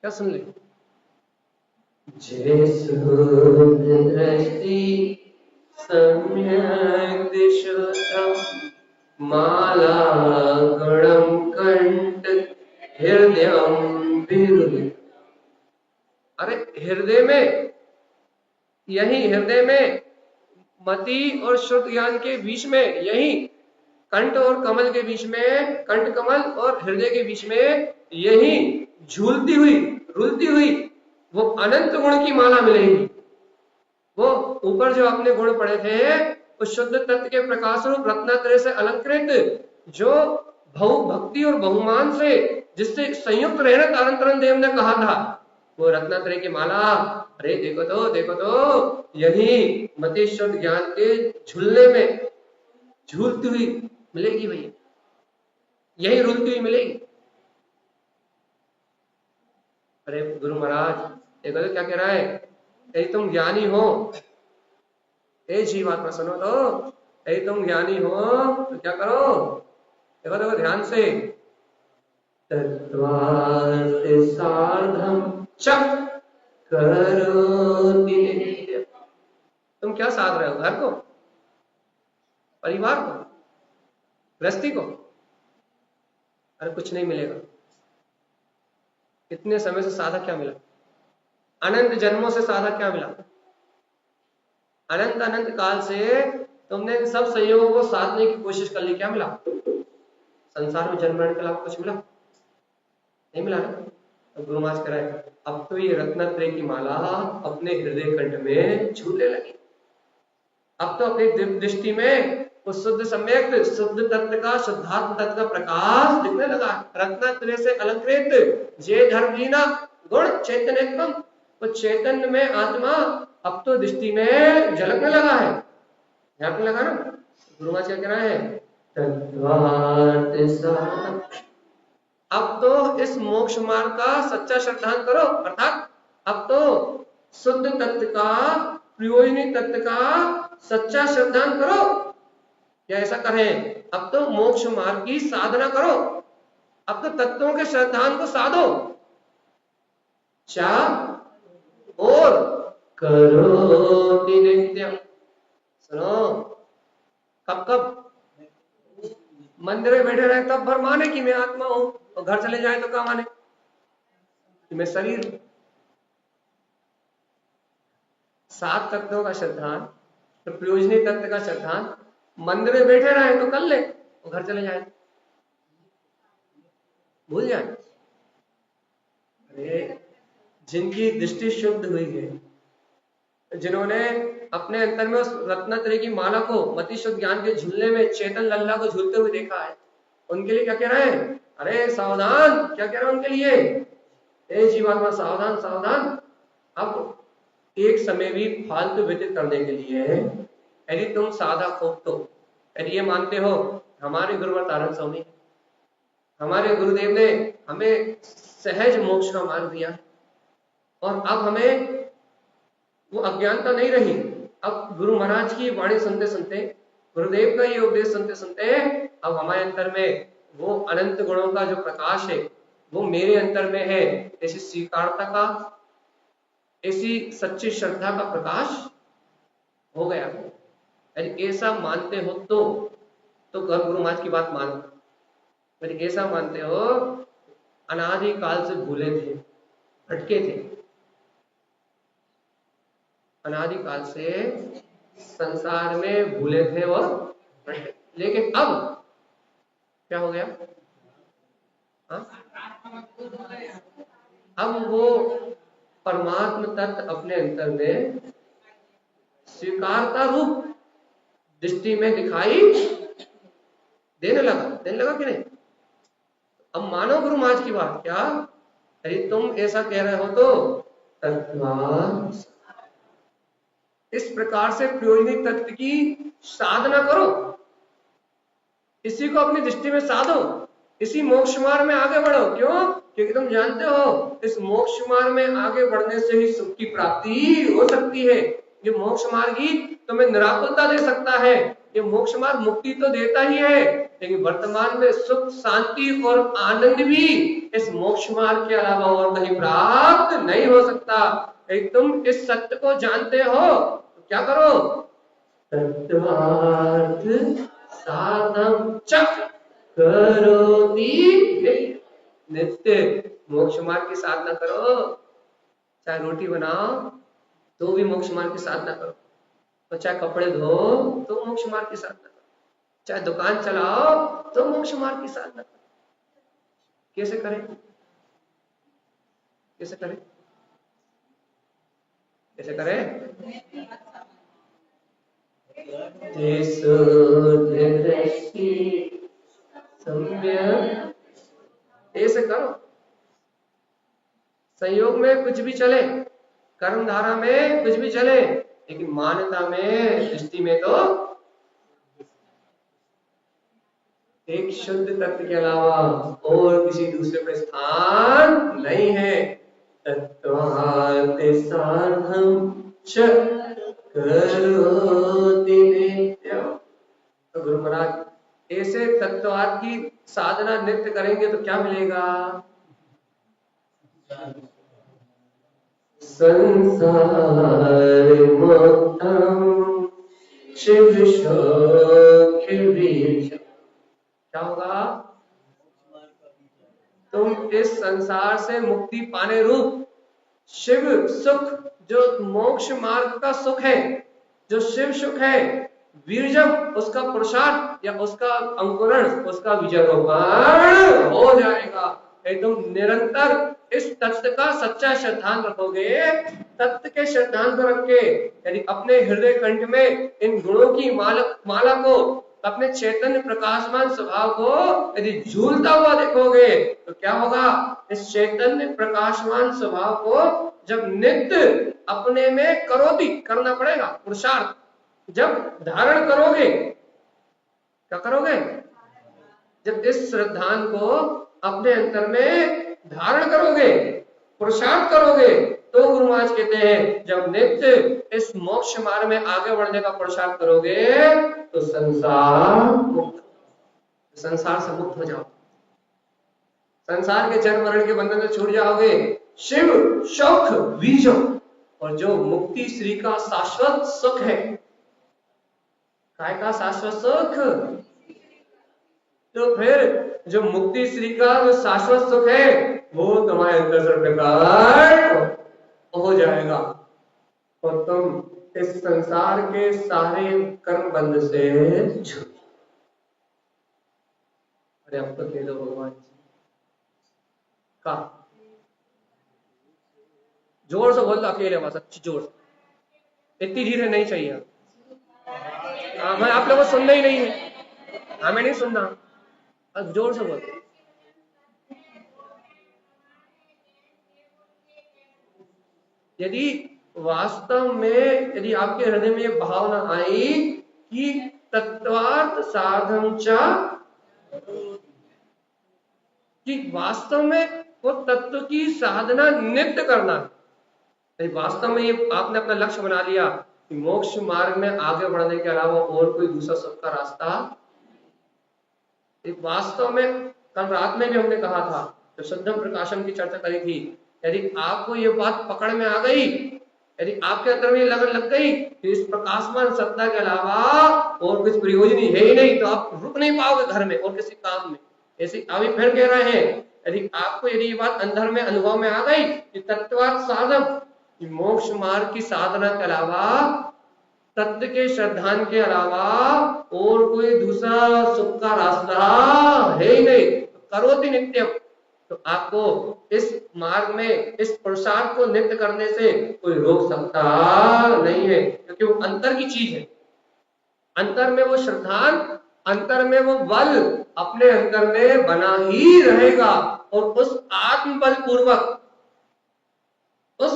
क्या सुन ले? जैसु दृष्टि सम्यक् दिशोतम माला गणम कंठ हृदयम विरुद्ध। अरे हृदय में, यही हृदय में मति और शुद्ध ज्ञान के बीच में, यही कंठ और कमल के बीच में, कंठ कमल और हृदय के बीच में, यही झूलती हुई रुलती हुई वो अनंत गुण की माला मिलेगी। वो ऊपर जो अपने गुण पड़े थे, उस शुद्ध तत्व के प्रकाश रूप रत्नात्रय से अलंकृत, जो भव भक्ति और बहुमान से जिससे संयुक्त रहना तारण तारण देव ने कहा था, वो रत्नात्रय की माला। अरे देखो तो यही मति शुद्ध ज्ञान के झूलने में झूलती हुई मिलेगी भैया, यही रुलती हुई मिलेगी। अरे गुरु महाराज देखो तो क्या कह रहा है? यदि तुम ज्ञानी हो, जीवात्मा सुनो तो, यदि तुम ज्ञानी हो तो क्या करो? देखो देखो ध्यान से, तत्वार्थ सार्धम चक करोति नित्यम। तुम क्या साध रहे हो? घर को, परिवार को, गृहस्थी को? अरे कुछ नहीं मिलेगा। इतने समय से साधक क्या मिला? अनंत जन्मों से साधक क्या मिला? अनंत अनंत काल से तुमने सब संयोगों को साधने की कोशिश कर ली, क्या मिला? संसार में जन्म मरण के अलावा कुछ मिला? नहीं मिला ना। तो गुरु महाराज कह रहे हैं, अब तो ये रत्नत्रय की माला अपने हृदय कंठ में झूलने लगी। अब तो अपनी दृष्टि में उस शुद्ध सम्यक शुद्ध तत्व का, शुद्धात्म तत्व का प्रकाश दिखने लगा। रत्नत्रय से अलंकृत जे धर्म लीना गुण चैतन्यत्वम, तो चैतन्य में आत्मा अब तो दृष्टि में झलकने लगा है, झलकने लगा ना। गुरु महाराज क्या कह रहे हैं? अब तो इस मोक्ष मार्ग का सच्चा श्रद्धांत करो, अर्थात अब तो शुद्ध तत्व का, प्रयोजनी तत्व का सच्चा श्रद्धांत करो। या ऐसा करें, अब तो मोक्ष मार्ग की साधना करो, अब तो तत्वों के श्रद्धांत को साधो। और करो नित्यम। सुनो, कब कब? मंदिर में बैठे रहे तब भर माने कि मैं आत्मा हूं, और घर चले जाए तो क्या माने कि मैं शरीर हूं। 7 तत्वों का श्रद्धांत, तो प्रयोजनी तत्व का श्रद्धांत मंदिर में बैठे रहे तो कर ले, और घर चले जाए भूल जाए। अरे जिनकी दृष्टि शुद्ध हुई है, जिन्होंने अपने अंतर में उस रत्नत्रय की माला को मति शुद्ध ज्ञान के झूलने में चेतन लल्ला को झूलते हुए देखा है, उनके लिए क्या कह रहे हैं? अरे सावधान, क्या कह रहे हैं उनके लिए? ए जीवात्मा सावधान सावधान। अब एक समय भी फालतू व्यतीत करने के लिए यदि तुम साधक हो, तो यदि ये मानते हो हमारे गुरुवर तारण स्वामी, हमारे गुरुदेव ने हमें सहज मोक्ष का मार्ग दिया है, और अब हमें वो अज्ञानता नहीं रही। अब गुरु महाराज की वाणी सुनते सुनते, गुरुदेव का ये उपदेश सुनते सुनते, अब हमारे अंतर में वो अनंत गुणों का जो प्रकाश है वो मेरे अंतर में है, ऐसी स्वीकारता का, ऐसी सच्ची श्रद्धा का प्रकाश हो गया। यदि ऐसा मानते हो तो गुरु महाराज की बात मानो। यदि ऐसा मानते हो, अनादि काल से भूले थे, भटके थे, अनादि काल से संसार में भूले थे और भटके, लेकिन अब क्या हो गया? हाँ? अब वो परमात्म तत्व अपने अंतर में स्वीकारता रूप दृष्टि में दिखाई देने लगा कि नहीं? अब मानो गुरु महाराज की बात। क्या यदि तुम ऐसा कह रहे हो तो तत्वान इस प्रकार से प्रयोजनिक तत्व की साधना करो, इसी को अपनी दृष्टि में साधो, इसी मोक्ष मार्ग में आगे बढ़ो। क्यों? क्योंकि तुम जानते हो इस मोक्ष मार्ग में आगे बढ़ने से ही सुख की प्राप्ति हो सकती है। ये मोक्ष मार्ग ही तुम्हें निराकुलता दे सकता है। ये मोक्ष मार्ग मुक्ति तो देता ही है, लेकिन वर्तमान में सुख, शांति और आनंद भी इस मोक्ष मार्ग के अलावा और कहीं प्राप्त नहीं हो सकता। यदि तुम इस सत्य को जानते हो तो क्या करो? तत्वार्थ साधम च करोति नित्य। मोक्ष मार्ग की साधना करो, चाहे रोटी बनाओ तो भी मोक्ष मार्ग की साधना करो, और चाहे कपड़े धो तो मोक्ष मार्ग की साधना करो, चाहे दुकान चलाओ तो मोक्ष मार्ग की साधना करो। कैसे करें? कैसे करें? कैसे करें? ऐसे करो। संयोग में कुछ भी चले, कर्म धारा में कुछ भी चले, लेकिन मान्यता में, दृष्टि में तो एक शुद्ध तत्व के अलावा और किसी दूसरे पे स्थान नहीं है। तत्वार्थ साधम च करोति नित्यम। तो गुरु महाराज ऐसे तत्वार्थ की साधना नित्य करेंगे तो क्या मिलेगा? संसार मुक्तम शिव शोक बीज। क्या होगा? तुम इस संसार से मुक्ति पाने रूप शिव सुख, जो मोक्ष मार्ग का सुख है, जो शिव सुख है, वीरजम उसका पुरुषार्थ या उसका अंकुरण, उसका विजयोपान हो जाएगा। तुम निरंतर इस तत्व का सच्चा श्रद्धांत रखोगे। तत्व के श्रद्धांत रख के यदि अपने हृदय कंठ में इन गुणों की माला को, अपने चैतन्य प्रकाशमान स्वभाव को यदि झूलता हुआ देखोगे तो क्या होगा? इस चैतन्य प्रकाशमान स्वभाव को जब नित्य अपने में करोति, करना पड़ेगा पुरुषार्थ, जब धारण करोगे, क्या करोगे? जब इस श्रद्धान को अपने अंतर में धारण करोगे, पुरुषार्थ करोगे, तो गुरु महाराज कहते हैं जब नित्य इस मोक्ष मार्ग में आगे बढ़ने का पुरुषार्थ करोगे तो संसार से मुक्त हो जाओ, संसार के जन्म मरण के बंधन से छूट जाओगे। शिव शौख बीजो, और जो मुक्ति श्री का शाश्वत सुख है, काय का शाश्वत सुख, तो फिर जो मुक्ति श्री का जो शाश्वत सुख है वो तुम्हारे अंदर से प्रकट हो जाएगा, और तुम इस संसार के सारे कर्म बंध से छूट। अरे अब तो कह दो भगवान का, जोर से बोल दो, अकेले बस अच्छी जोर से, इतनी धीरे नहीं चाहिए। मैं आप लोगों को सुनना ही नहीं है, हमें नहीं सुनना, अब जोर से बोल। यदि वास्तव में यदि आपके हृदय में यह भावना आई कि तत्वार्थ साधन चा, कि वास्तव में वो तत्व की साधना नित्य करना, वास्तव में ये आपने अपना लक्ष्य बना लिया कि मोक्ष मार्ग में आगे बढ़ने के अलावा और कोई दूसरा सुख का रास्ता, वास्तव में कल रात में भी हमने कहा था जो शुद्धम प्रकाशम की चर्चा करी थी, यदि आपको ये बात पकड़ में आ गई, यदि आपके अंदर में लगन लग गई कि इस प्रकाशमान सत्ता के अलावा और कुछ प्रयोजन है ही नहीं, तो आप रुक नहीं पाओगे घर में और किसी काम में। ऐसे अभी फिर कह रहे हैं, यदि ये बात अंदर में अनुभव में आ गई कि तत्वात् साधन, मोक्ष मार्ग की साधना के अलावा, तत्व के श्रद्धान के अलावा और कोई दूसरा सुख का रास्ता है ही नहीं, करोति नित्यम, तो आपको इस मार्ग में इस पुरुषार्थ को नित्य करने से कोई रोक सकता नहीं है, क्योंकि वो अंतर की चीज है। अंतर में वो श्रद्धान, अंतर में वो बल अपने अंतर में बना ही रहेगा, और उस आत्म बल पूर्वक, उस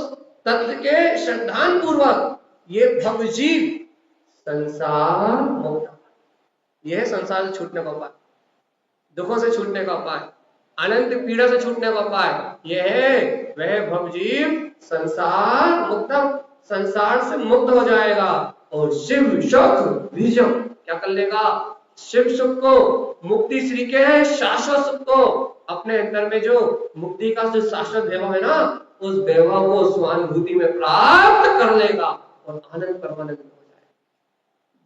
तत्व के श्रद्धान पूर्वक ये भवजीव संसार मुक्त, यह संसार से छूटने का उपाय, दुखों से छूटने का उपाय, अनंत पीड़ा से छूटने का उपाय, यह है वह भवजीव संसार मुक्त, संसार से मुक्त हो जाएगा और शिव सुख बीजम क्या कर लेगा, शिव सुख को, मुक्ति श्री के शाश्वत सुख को, अपने अंदर में जो मुक्ति का जो शाश्वत वैभव है ना, उस वैभव को स्वानुभूति में प्राप्त कर लेगा और आनंद परमानंद हो जाएगा।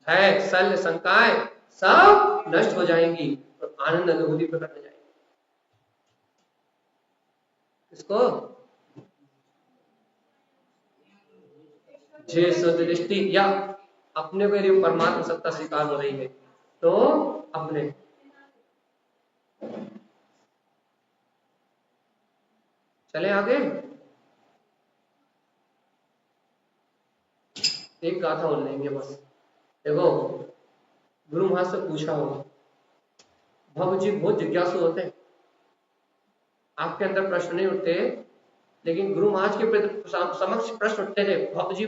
भय शल्य शंकाएं सब नष्ट हो जाएंगी और आनंद अनुभूति प्रकट हो जाएगी। इसको जे दृष्टि या अपने को यदि परमात्मा सत्ता स्वीकार हो रही है तो अपने, चले आगे। एक गाथा और लेंगे बस। देखो, गुरु महाराज से पूछा होगा, भव जी बहुत जिज्ञासु होते हैं, आपके अंदर प्रश्न नहीं उठते, लेकिन गुरु महाराज के समक्ष प्रश्न उठते थे। भव जी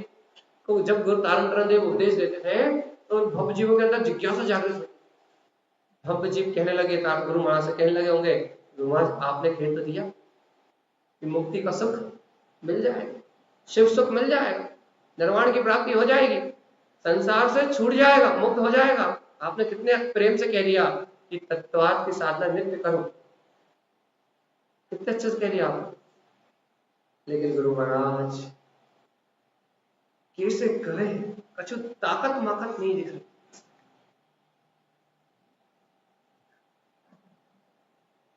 को जब गुरु तारण देव उपदेश देते थे तो भव जीवों के अंदर जिज्ञासा जागृत होती। भव जीव कहने लगे, गुरु महाराज से कहने लगे होंगे, गुरु महाराज आपने कह तो दिया कि मुक्ति का सुख मिल जाएगा, शिव सुख मिल जाएगा, निर्वाण की प्राप्ति हो जाएगी, संसार से छूट जाएगा, मुक्त हो जाएगा। आपने कितने प्रेम से कह दिया कि तत्वार्थ की साधना नित्य करो, कितने अच्छे से कह दिया आपने। लेकिन गुरु महाराज कैसे करे, कछु ताकत माकत नहीं दिख रही।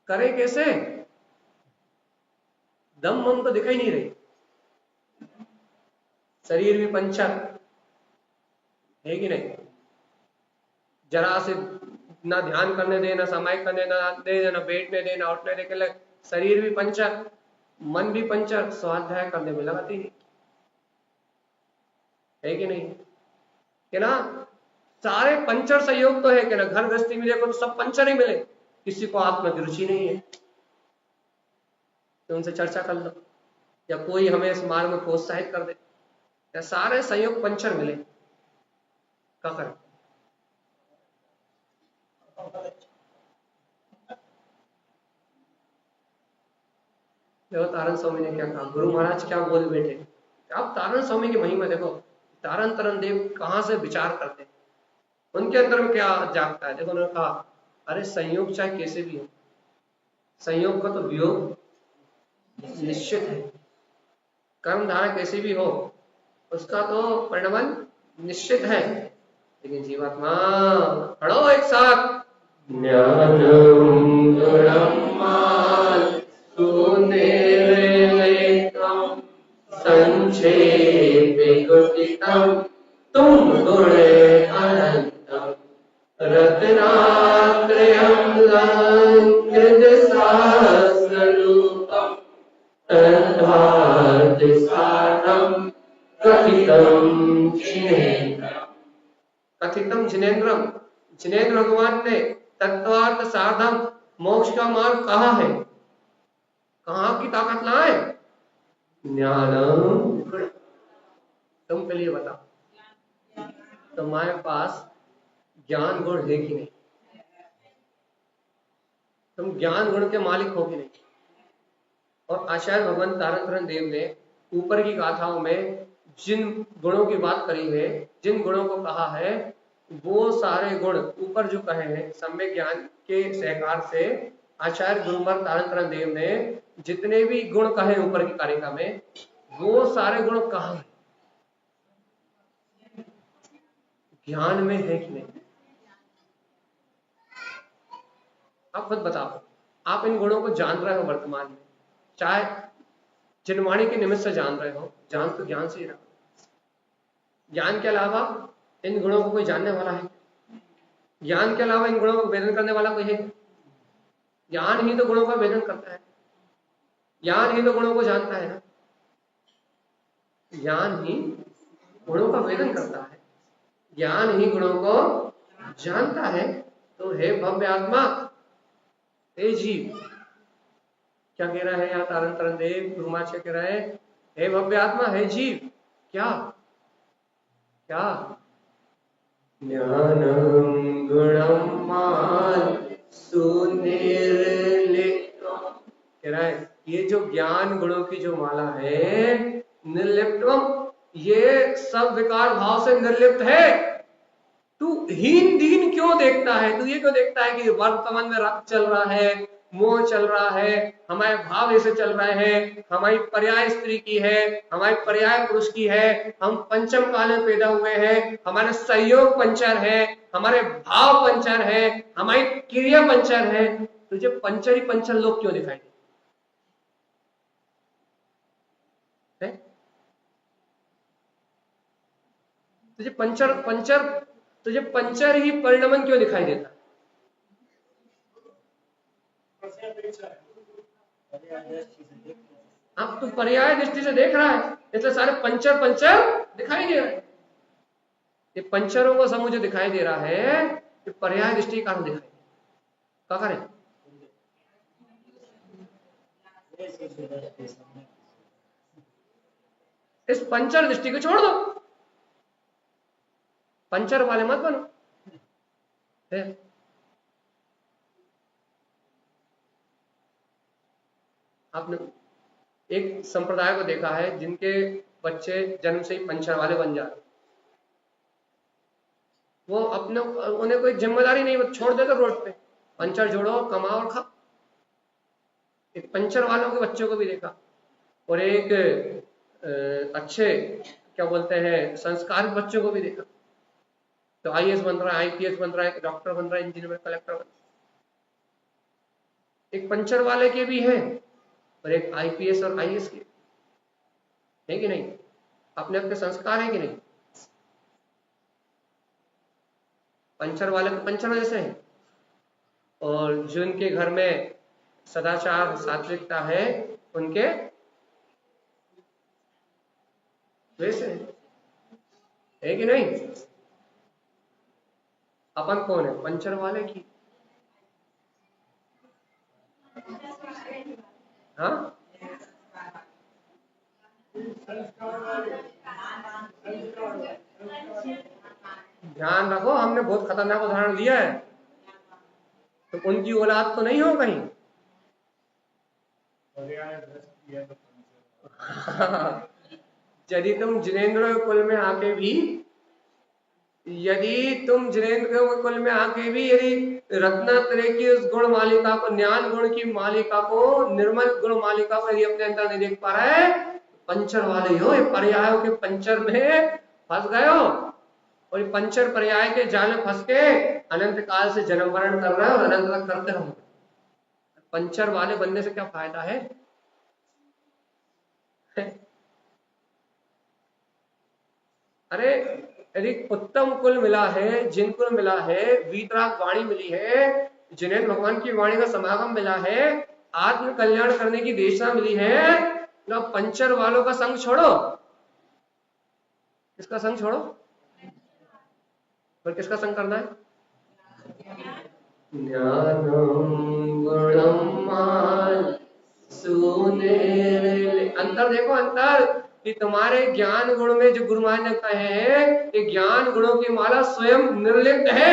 करे कैसे, दम मम तो दिखाई नहीं रही, शरीर भी पंचर है कि नहीं, जरा से ना ध्यान करने दे, ना समाहित करने दे, ना बैठने दे, ना उठने दे, शरीर भी पंचर, मन भी पंचर, स्वाध्याय करने में लगाती नहीं है कि नहीं, कि ना सारे पंचर सहयोग तो है कि ना, घर गृहस्थी में देखो तो सब पंचर ही मिले, किसी को आत्मा की रुचि नहीं है तो उनसे चर्चा कर लो, या कोई हमें इस मार्ग में प्रोत्साहित कर दे, या सारे संयोग पंचर मिले, क्या करें। देखो तारण स्वामी ने क्या कहा, गुरु महाराज क्या बोल बैठे। आप तारण स्वामी की महिमा देखो, तारण तरन देव कहां से विचार करते हैं, उनके अंदर में क्या जागता है। देखो उन्होंने कहा, अरे संयोग चाहे कैसे भी हो, संयोग का तो वियोग निश्चित है, कर्म धारा कैसी भी हो उसका तो परिणाम निश्चित है, लेकिन जीवात्मा पढ़ो एक साथ, ज्ञानम ब्रह्मान् सुनिर्लेखम् संक्षेपे गुटितम् तुम गुणे अनंतम् रत्नात्रयम् लङ्कृत सहस्ररूपम् तद्भाति सारम् कथितम् जिनेन्द्रम्। कथितम् जिनेन्द्रम, जिनेन्द्र भगवान ने तत्वार्थ साधम मोक्ष का मार्ग कहा है, कहाँ की ताकत लाए, ज्ञानम। तुम पहले बताओ तुम्हारे पास ज्ञान गुण है कि नहीं, तुम ज्ञान गुण के मालिक हो कि नहीं। और आचार्य भगवान तारण देव ने ऊपर की गाथाओं में जिन गुणों की बात करी है, जिन गुणों को कहा है, वो सारे गुण ऊपर जो कहे हैं सम्यक ज्ञान के सहकार से आचार्य गुरुमर तारण देव ने जितने भी गुण कहे ऊपर की कारिका में, वो सारे गुण कहाँ हैं? ज्ञान में है कि नहीं? आप खुद बताओ। आप इन गुणों को जान रहे हो वर्तमान में, चाहे जिनवाणी के निमित्त से जान रहे हो, जान तो ज्ञान से ही रहा। ज्ञान के अलावा इन गुणों को कोई जानने वाला है? ज्ञान के अलावा इन गुणों को वेदन करने वाला कोई है? ज्ञान ही तो गुणों का वेदन करता है, ज्ञान ही तो गुणों को जानता है ना, ज्ञान ही गुणों का वेदन करता है, ज्ञान ही गुणों को जानता है। तो हे भव्य आत्मा, हे जीव, क्या कह रहा है यहाँ तारण देव गुरुमाच क्या कह रहा है? हे भव्य आत्मा, हे जीव, क्या क्या? ज्ञानम गुणम मान सुनिर्लिप्तम, कह रहा है ये जो ज्ञान गुणों की जो माला है, निर्लिप्तम, ये सब विकार भाव से निर्लिप्त है। तू हीन दीन क्यों देखता है? तू ये क्यों देखता है कि वर्तमान में रक्त चल रहा है, मोह चल रहा है, हमारे भाव ऐसे चल रहे हैं, हमारी पर्याय स्त्री की है, हमारी पर्याय पुरुष की है, हम पंचम काल में पैदा हुए हैं, हमारे संयोग पंचर है, हमारे भाव पंचर है, हमारी क्रिया पंचर है। तुझे पंचर ही पंचर लोग क्यों दिखाई दे? तुझे पंचर ही परिणमन क्यों दिखाई देता? अब तू पर्याय दृष्टि से देख रहा है, इसलिए सारे पंचर दिखाई दे रहे हैं। ये पंचरों का समूह जो दिखाई दे रहा है, ये पर्याय दृष्टि कारण दिखाई दे। क्या करें? इस पंचर दृष्टि को छोड़ दो, पंचर वाले मत बनो। आपने एक संप्रदाय को देखा है जिनके बच्चे जन्म से ही पंचर वाले बन जाते, वो अपने उन्हें कोई जिम्मेदारी नहीं, छोड़ देते रोड पे, पंचर जोड़ो, कमाओ और खाओ। एक पंचर वालों के बच्चों को भी देखा, और एक अच्छे क्या बोलते हैं संस्कार बच्चों को भी देखा। तो आईएएस बन रहा है, आईपीएस बन रहा है, डॉक्टर बन रहा है, इंजीनियर, कलेक्टर बन रहा है। एक पंचर वाले के भी है और एक आईपीएस और आईएएस के है कि नहीं? अपने अपने संस्कार है कि नहीं? पंचर वाले तो पंचर जैसे हैं, और जिनके घर में सदाचार सात्विकता है उनके वैसे है कि नहीं? अपन कौन है? पंचर वाले की। हाँ, ध्यान रखो, हमने बहुत खतरनाक उदाहरण दिया है, तो उनकी औलाद तो नहीं हो कहीं। यदि तुम जिनेंद्र कुल में आके भी यदि रत्नात्रय की उस गुण मालिका को, ज्ञान गुण की मालिका को, निर्मल गुण मालिका को यदि अपने अंदर नहीं देख पा रहे, पंचर वाले हो, ये पर्यायों के पंचर में फंस गए हो, और ये पंचर पर्याय के जाल में फंस के अनंत काल से जन्म वर्ण कर रहे हो और अनंत तक करते रहो। पंचर वाले बनने से क्या फायदा है? अरे यदि उत्तम कुल मिला है, जिन कुल मिला है, वीतराग वाणी मिली है, जिन्हें भगवान की वाणी का समागम मिला है, आत्म कल्याण करने की देशना मिली है, ना पंचर वालों का संग छोड़ो। किसका संग छोड़ो? और किसका संग करना है? अंतर देखो, अंतर कि तुम्हारे ज्ञान गुण में जो गुरु महाराज ने कहे हैं कि ज्ञान गुणों की माला स्वयं निर्लिप्त है,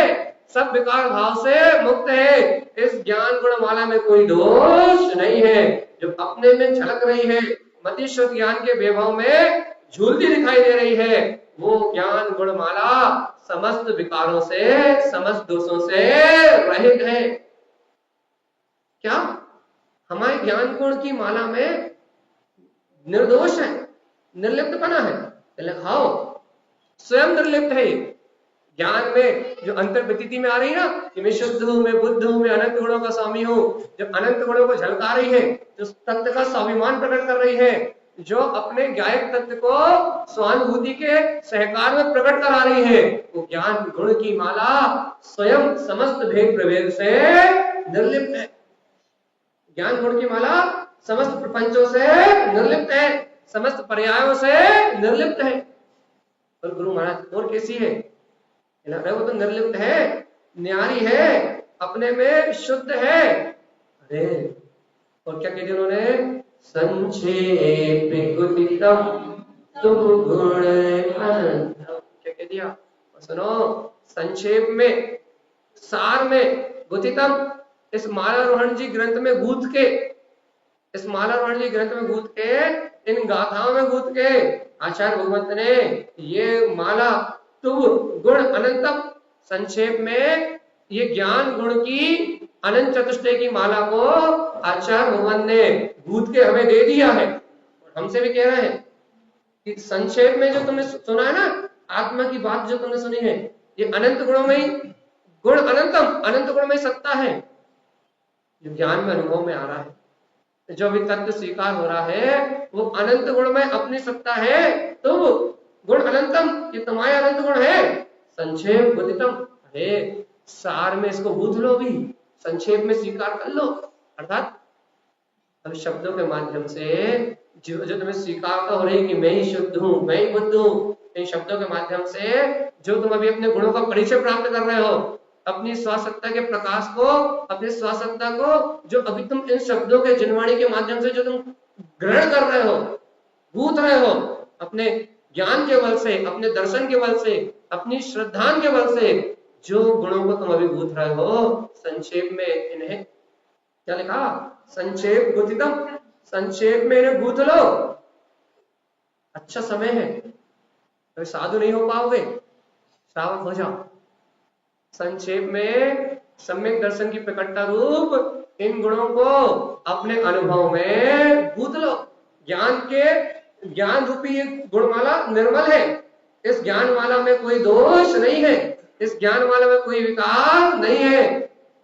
सब विकार भाव से मुक्त है। इस ज्ञान गुण माला में कोई दोष नहीं है, जो अपने में झलक रही है, मतिश्रुत ज्ञान के वैभव में झूलती दिखाई दे रही है, वो ज्ञान गुण माला समस्त विकारों से, समस्त दोषों से रहित है। क्या हमारे ज्ञान गुण की माला में निर्दोष है, निर्लिप्तपना है? हाँ, स्वयं निर्लिप्त है। ज्ञान में जो अंतर प्रतीति में आ रही है ना कि मैं शुद्ध हूं, मैं बुद्ध हूं, मैं अनंत गुणों का स्वामी हूं, जो अनंत गुणों को झलका रही है, जो तत्व का स्वाभिमान प्रकट कर रही है, जो अपने गायक तत्व को स्वानुभूति के सहकार में प्रकट करा रही है, वो ज्ञान गुण की माला स्वयं समस्त भेद प्रभेद से निर्लिप्त है। ज्ञान गुण की माला समस्त प्रपंचों से निर्लिप्त है, समस्त पर्यायों से निर्लिप्त है। और गुरु महाराज और कैसी है? वो तो निर्लिप्त है, न्यारी है, अपने में शुद्ध है। अरे और क्या कहते उन्होंने? संक्षेप गुटितम तुम गुण अनंतम। क्या कह दिया? सुनो, संक्षेप में, सार में, गुटितम, इस मालारोहण जी ग्रंथ में गूंथ के, इस मालारोहण जी ग्रंथ में गूंथ के, इन गाथाओं में गूंथ के आचार्य भगवंत ने ये माला तुम गुण अनंतम, संक्षेप में ये ज्ञान गुण की अनंत चतुष्टय की माला को आचार्य भगवान ने गूंथ के हमें दे दिया है। और हमसे भी कह रहे हैं कि संक्षेप में जो तुमने सुना है ना, आत्मा की बात जो तुमने सुनी है, ये अनंत गुणों में ही गुण अनंतम, अनंत गुण में सत्ता है, जो ज्ञान में अनुभव में आ रहा है, जो भी तत्व स्वीकार हो रहा है वो अनंत गुण में अपनी सत्ता है। तो गुण अनंतम, ये तुम्हारे अनंत गुण है। संक्षेप बुद्धितम, अरे सार में इसको बूझ लो, भी संक्षेप में स्वीकार कर लो। अर्थात अब शब्दों के माध्यम से जो जो तुम्हें स्वीकार हो रही कि मैं ही शुद्ध हूँ, मैं ही बुद्ध हूँ, इन शब्दों के माध्यम से जो तुम अभी अपने गुणों का परिचय प्राप्त कर रहे हो, अपनी स्वासत्ता के प्रकाश को, अपनी स्वासत्ता को जो अभी तुम इन शब्दों के जिनवाणी के माध्यम से जो तुम ग्रहण कर रहे हो, भूत रहे हो, अपने ज्ञान के बल से, अपने दर्शन के बल से, अपनी श्रद्धान के बल से जो गुणों को तुम अभी भूत रहे हो, संक्षेप में इन्हें क्या लिखा? संक्षेप बुद्धितम, संक्षेप में इन्हें भूत लो। अच्छा समय है, तो साधु नहीं हो पाओगे, श्रावक हो जाओ। संक्षेप में सम्यक दर्शन की प्रकटता रूप इन गुणों को अपने अनुभव में भूत लो। ज्ञान के, ज्ञान रूपी ये गुणमाला निर्मल है, इस ज्ञानमाला में कोई दोष नहीं है, इस ज्ञानमाला में कोई विकार नहीं है।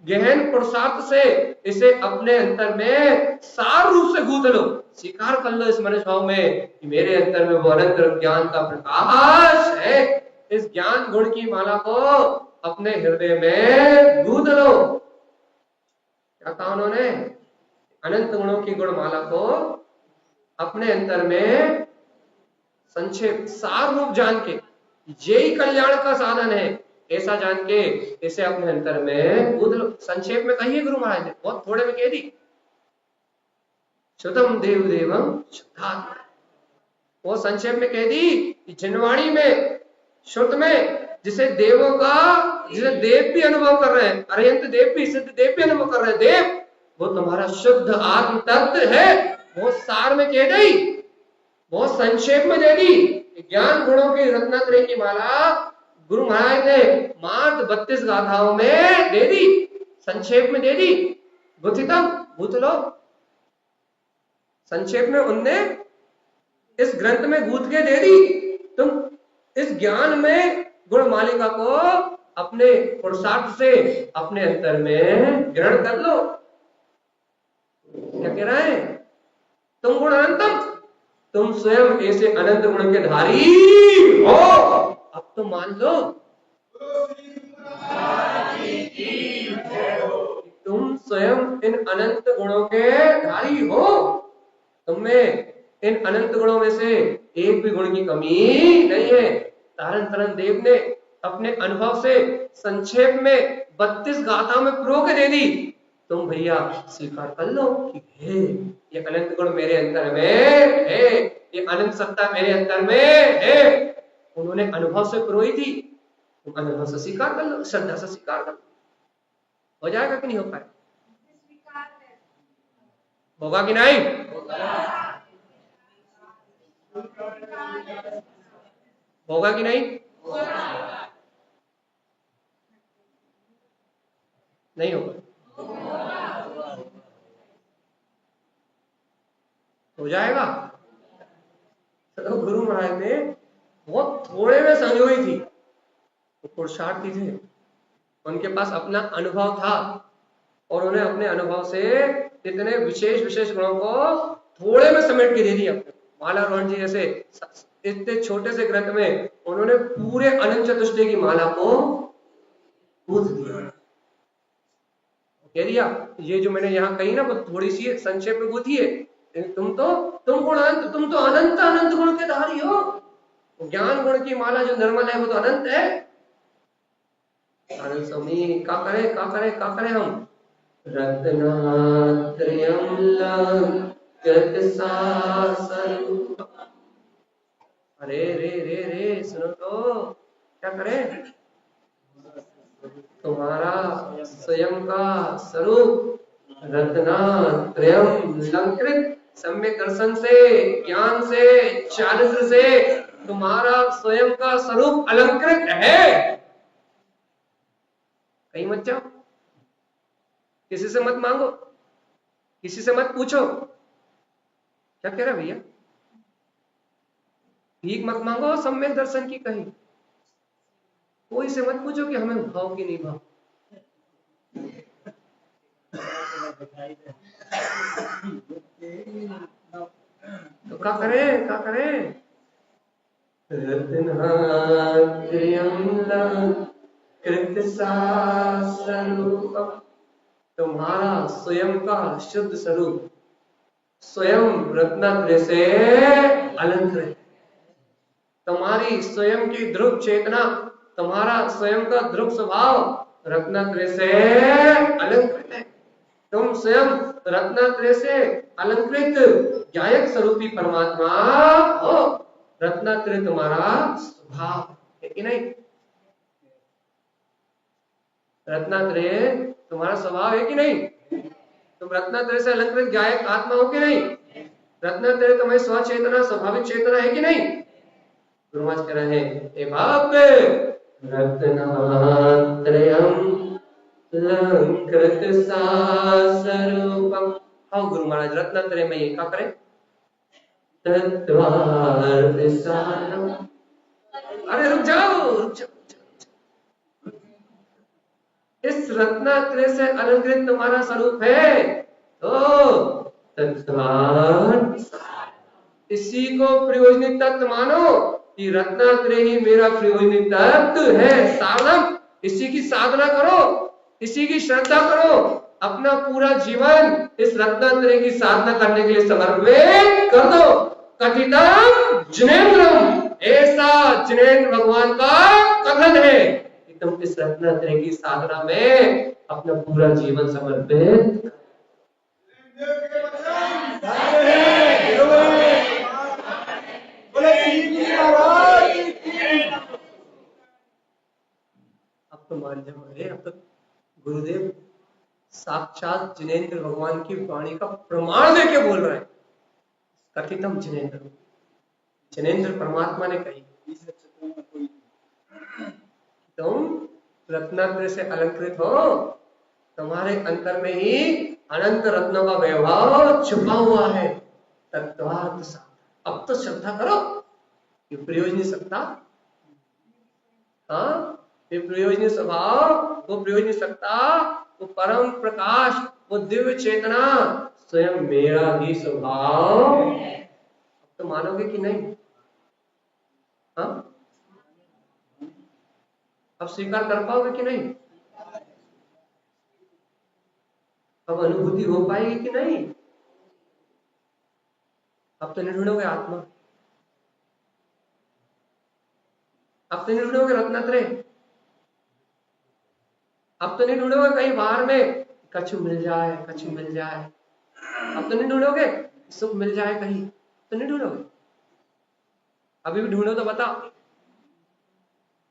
गहन पुरुषार्थ से इसे अपने अंतर में सार रूप से गूंथ लो, स्वीकार कर लो इस मनुष्य भाव में कि मेरे अंतर में वो अनंत ज्ञान का प्रकाश है। इस ज्ञान गुण की माला को अपने हृदय में गूंथ लो। क्या कहा उन्होंने? अनंत गुणों की गुणमाला को अपने अंतर में संक्षेप सार रूप जान के, यही कल्याण का साधन है, ऐसा जान के इसे अपने अंतर में गूंथ लो। संक्षेप में कहिए गुरु महाराज ने, बहुत थोड़े में कह दी। शुद्धम देव देवम शुद्धात्मा, वो संक्षेप में कह दी जिनवाणी में, शुद्ध में, जिसे देवों का, जिसे देव भी अनुभव कर रहे हैं, अरिहंत देव भी, सिद्ध देव भी अनुभव कर रहे हैं, देव वो तुम्हारा शुद्ध आत्म तत्व है। वो सार में कह दी, बहुत संक्षेप में दे दी। ज्ञान गुणों की रत्नात्रय की माला गुरु महाराज ने मात्र 32 गाथाओं में दे दी, संक्षेप में दे दी। गुथितम, गूंथ लो। संक्षेप में उनने इस ग्रंथ में गूंथ के दे दी। तुम इस ज्ञान में गुण मालिका को अपने पुरुषार्थ से अपने अंतर में ग्रहण कर लो। क्या कह रहा है? तुम गुण अनंतम, तुम स्वयं ऐसे अनंत गुण के धारी हो। अब तो मान लो तुम स्वयं इन अनंत गुणों के धारी हो। तुम्हें इन अनंत गुणों में से एक भी गुण की कमी नहीं है। तारण तरण देव ने अपने अनुभव से संक्षेप में 32 गाथा में प्रो के दे दी। तुम भैया स्वीकार कर लो कि हे ये अनंत गुण मेरे अंतर में है, ये अनंत सत्ता मेरे अंतर में है। उन्होंने अनुभव से प्रोई थी, तुम अनुभव से स्वीकार कर लो, श्रद्धा से स्वीकार कर लो। हो जाएगा कि नहीं हो पाए? होगा कि नहीं? होगा कि नहीं? नहीं होगा। जाएगा। तो गुरु महाराज ने बहुत थोड़े में संजोई थी, वो पुरुषार्थी थे, उनके पास अपना अनुभव था और उन्हें अपने अनुभव से इतने विशेष विशेष गुणों को थोड़े में समेट के दे दिया। माला रोहन जी जैसे इतने छोटे से ग्रंथ में उन्होंने पूरे अनंत चतुष्टय की माला को पूछ दिया, कह दिया ये जो मैंने यहाँ कही ना वो थोड़ी सी संक्षेप में वो थी है, तुम तो अनंत अनंत गुण के धारी हो। ज्ञान गुण की माला जो निर्मल है वो तो अनंत है। आनंद स्वामी का करे हम रत्नात्रयम् लंकृत सासरूप। अरे रे सुनो तो, क्या करें? तुम्हारा स्वयं का स्वरूप रत्नात्रयम् लंकृत, सम्यक दर्शन से, ज्ञान से, चारित्र से तुम्हारा स्वयं का स्वरूप अलंकृत है। कहीं मत जाओ, किसी से मत मांगो, किसी से मत पूछो। क्या कह रहा भैया? भीख मत मांगो सम्यक दर्शन की कहीं, कोई से मत पूछो कि हमें भाव की नहीं भाव। तो क्या करें? कृत सास्वरूपम, तुम्हारा स्वयं का शुद्ध स्वरूप स्वयं रत्नात्रय से अलंकृत, तुम्हारी स्वयं की ध्रुव चेतना, तुम्हारा स्वयं का ध्रुव स्वभाव रत्नात्रय से अलंकृत है। तुम स्वयं रत्नात्रय से अलंकृत गायक स्वरूपी परमात्मा हो। रत्नात्रय तुम्हारा स्वभाव है कि नहीं? रत्नात्रय तुम्हारा स्वभाव है कि नहीं? तुम रत्नात्रय से अलंकृत गायक आत्मा हो कि नहीं? रत्नात्रय तुम्हें स्वचेतना स्वाभाविक चेतना है कि नहीं? गुरु महाराज कह रहे हैं ए बाप रत्नात्रयम् लंकृत सास्वरूपम। आओ गुरु महाराज रत्नात्रय में ये क्या करें? तत्वार्थ सारम। अरे रुक जाओ। इस रत्नात्रय से अलंकृत तुम्हारा स्वरूप है तो तत्वार्थ, इसी को प्रयोजनिक तत्व मानो कि रत्नात्रय ही मेरा प्रयोजनिक तत्व है। साधन, इसी की साधना करो, इसी की श्रद्धा करो, अपना पूरा जीवन इस रत्नात्रय की साधना करने के लिए समर्पित कर दो। कथितम जिनेन्द्रम, ऐसा जिनेन्द्र भगवान का कथन है कि तुम इस रत्नात्रय की साधना में अपना पूरा जीवन समर्पित। अब तो मान जाओ, अब तो गुरुदेव साक्षात जिनेन्द्र भगवान की वाणी का प्रमाण देके बोल रहे हैं। कथितम जिनेन्द्र परमात्मा ने कही तुम रत्नात्रय से अलंकृत हो, तुम्हारे अंतर में ही अनंत रत्नों का वैभव छुपा हुआ है। तत्वार्थ साधन, अब तो श्रद्धा करो। ये प्रयोजनी सत्ता, हाँ, ये प्रयोजनी स्वभाव, वो प्रयोजनी सत्ता, वो परम प्रकाश, वो दिव्य चेतना स्वयं मेरा ही स्वभाव। अब तो मानोगे कि नहीं? हाँ, अब स्वीकार कर पाओगे कि नहीं? अब अनुभूति हो पाएगी कि नहीं? अब तो नहीं ढूंढोगे आत्मा, अब तो नहीं ढूंढोगे रत्नात्रय, अब तो नहीं ढूंढोगे कहीं बाहर में कछु मिल जाए, कछु मिल जाए। अब तो नहीं ढूंढोगे सुख मिल जाए कहीं, तो नहीं ढूंढोगे। अभी भी ढूंढो तो बताओ,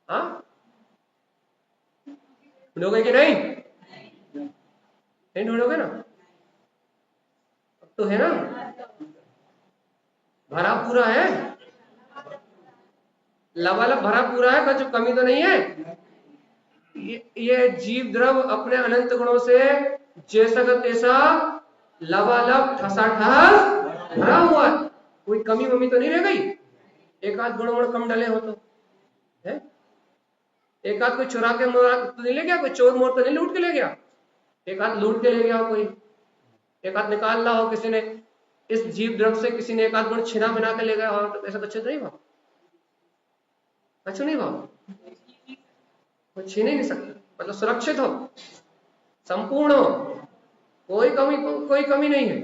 हाँ, ढूंढोगे कि नहीं? नहीं ढूंढोगे ना? अब तो है ना, भरा पूरा है, लबालब भरा पूरा है, कुछ कमी तो नहीं है। ये जीव द्रव अपने अनंत गुणों से जैसा का तैसा लबालब ठसाठस भरा हुआ है, कोई कमी वमी तो नहीं रह गई। एक आध गुण वुण कम डले हो तो है, एक आध कोई चुरा के मोरा तो नहीं ले गया, कोई चोर मोर तो नहीं लूट के ले गया, एक आध लूट के ले गया कोई, एक आध निकाल ला हो किसी ने, इस जीव द्रव्य से किसी ने एक आध गुण छिना मिना के ले गया हो, तो ऐसा बच्चे तो नहीं भाव, अच्छा नहीं भाव, कोई छीन ही नहीं सकता, मतलब सुरक्षित हो, संपूर्ण हो, कोई कमी नहीं है।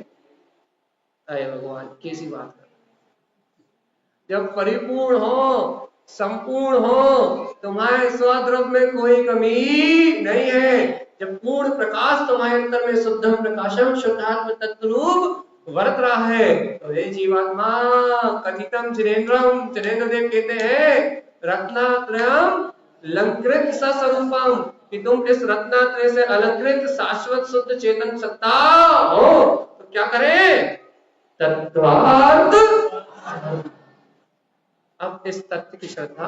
अरे भगवान कैसी बात है, जब परिपूर्ण हो, संपूर्ण हो, तुम्हारे स्वद्रव्य में कोई कमी नहीं है, जब पूर्ण प्रकाश तुम्हारे अंदर में शुद्धम प्रकाशम शुद्धात्म तत्वरूप वर्त रहा है, तो हे जीवात्मा कथितम चिरेंद्रम, चिरेंद्र देव कहते हैं रत्नात्रयम अलंकृत सस्वरूपम, कि तुम इस रत्नात्रय से अलंकृत शाश्वत शुद्ध चेतन सत्ता हो, तो क्या करें, तत्वार्थ। अब इस तथ्य की श्रद्धा,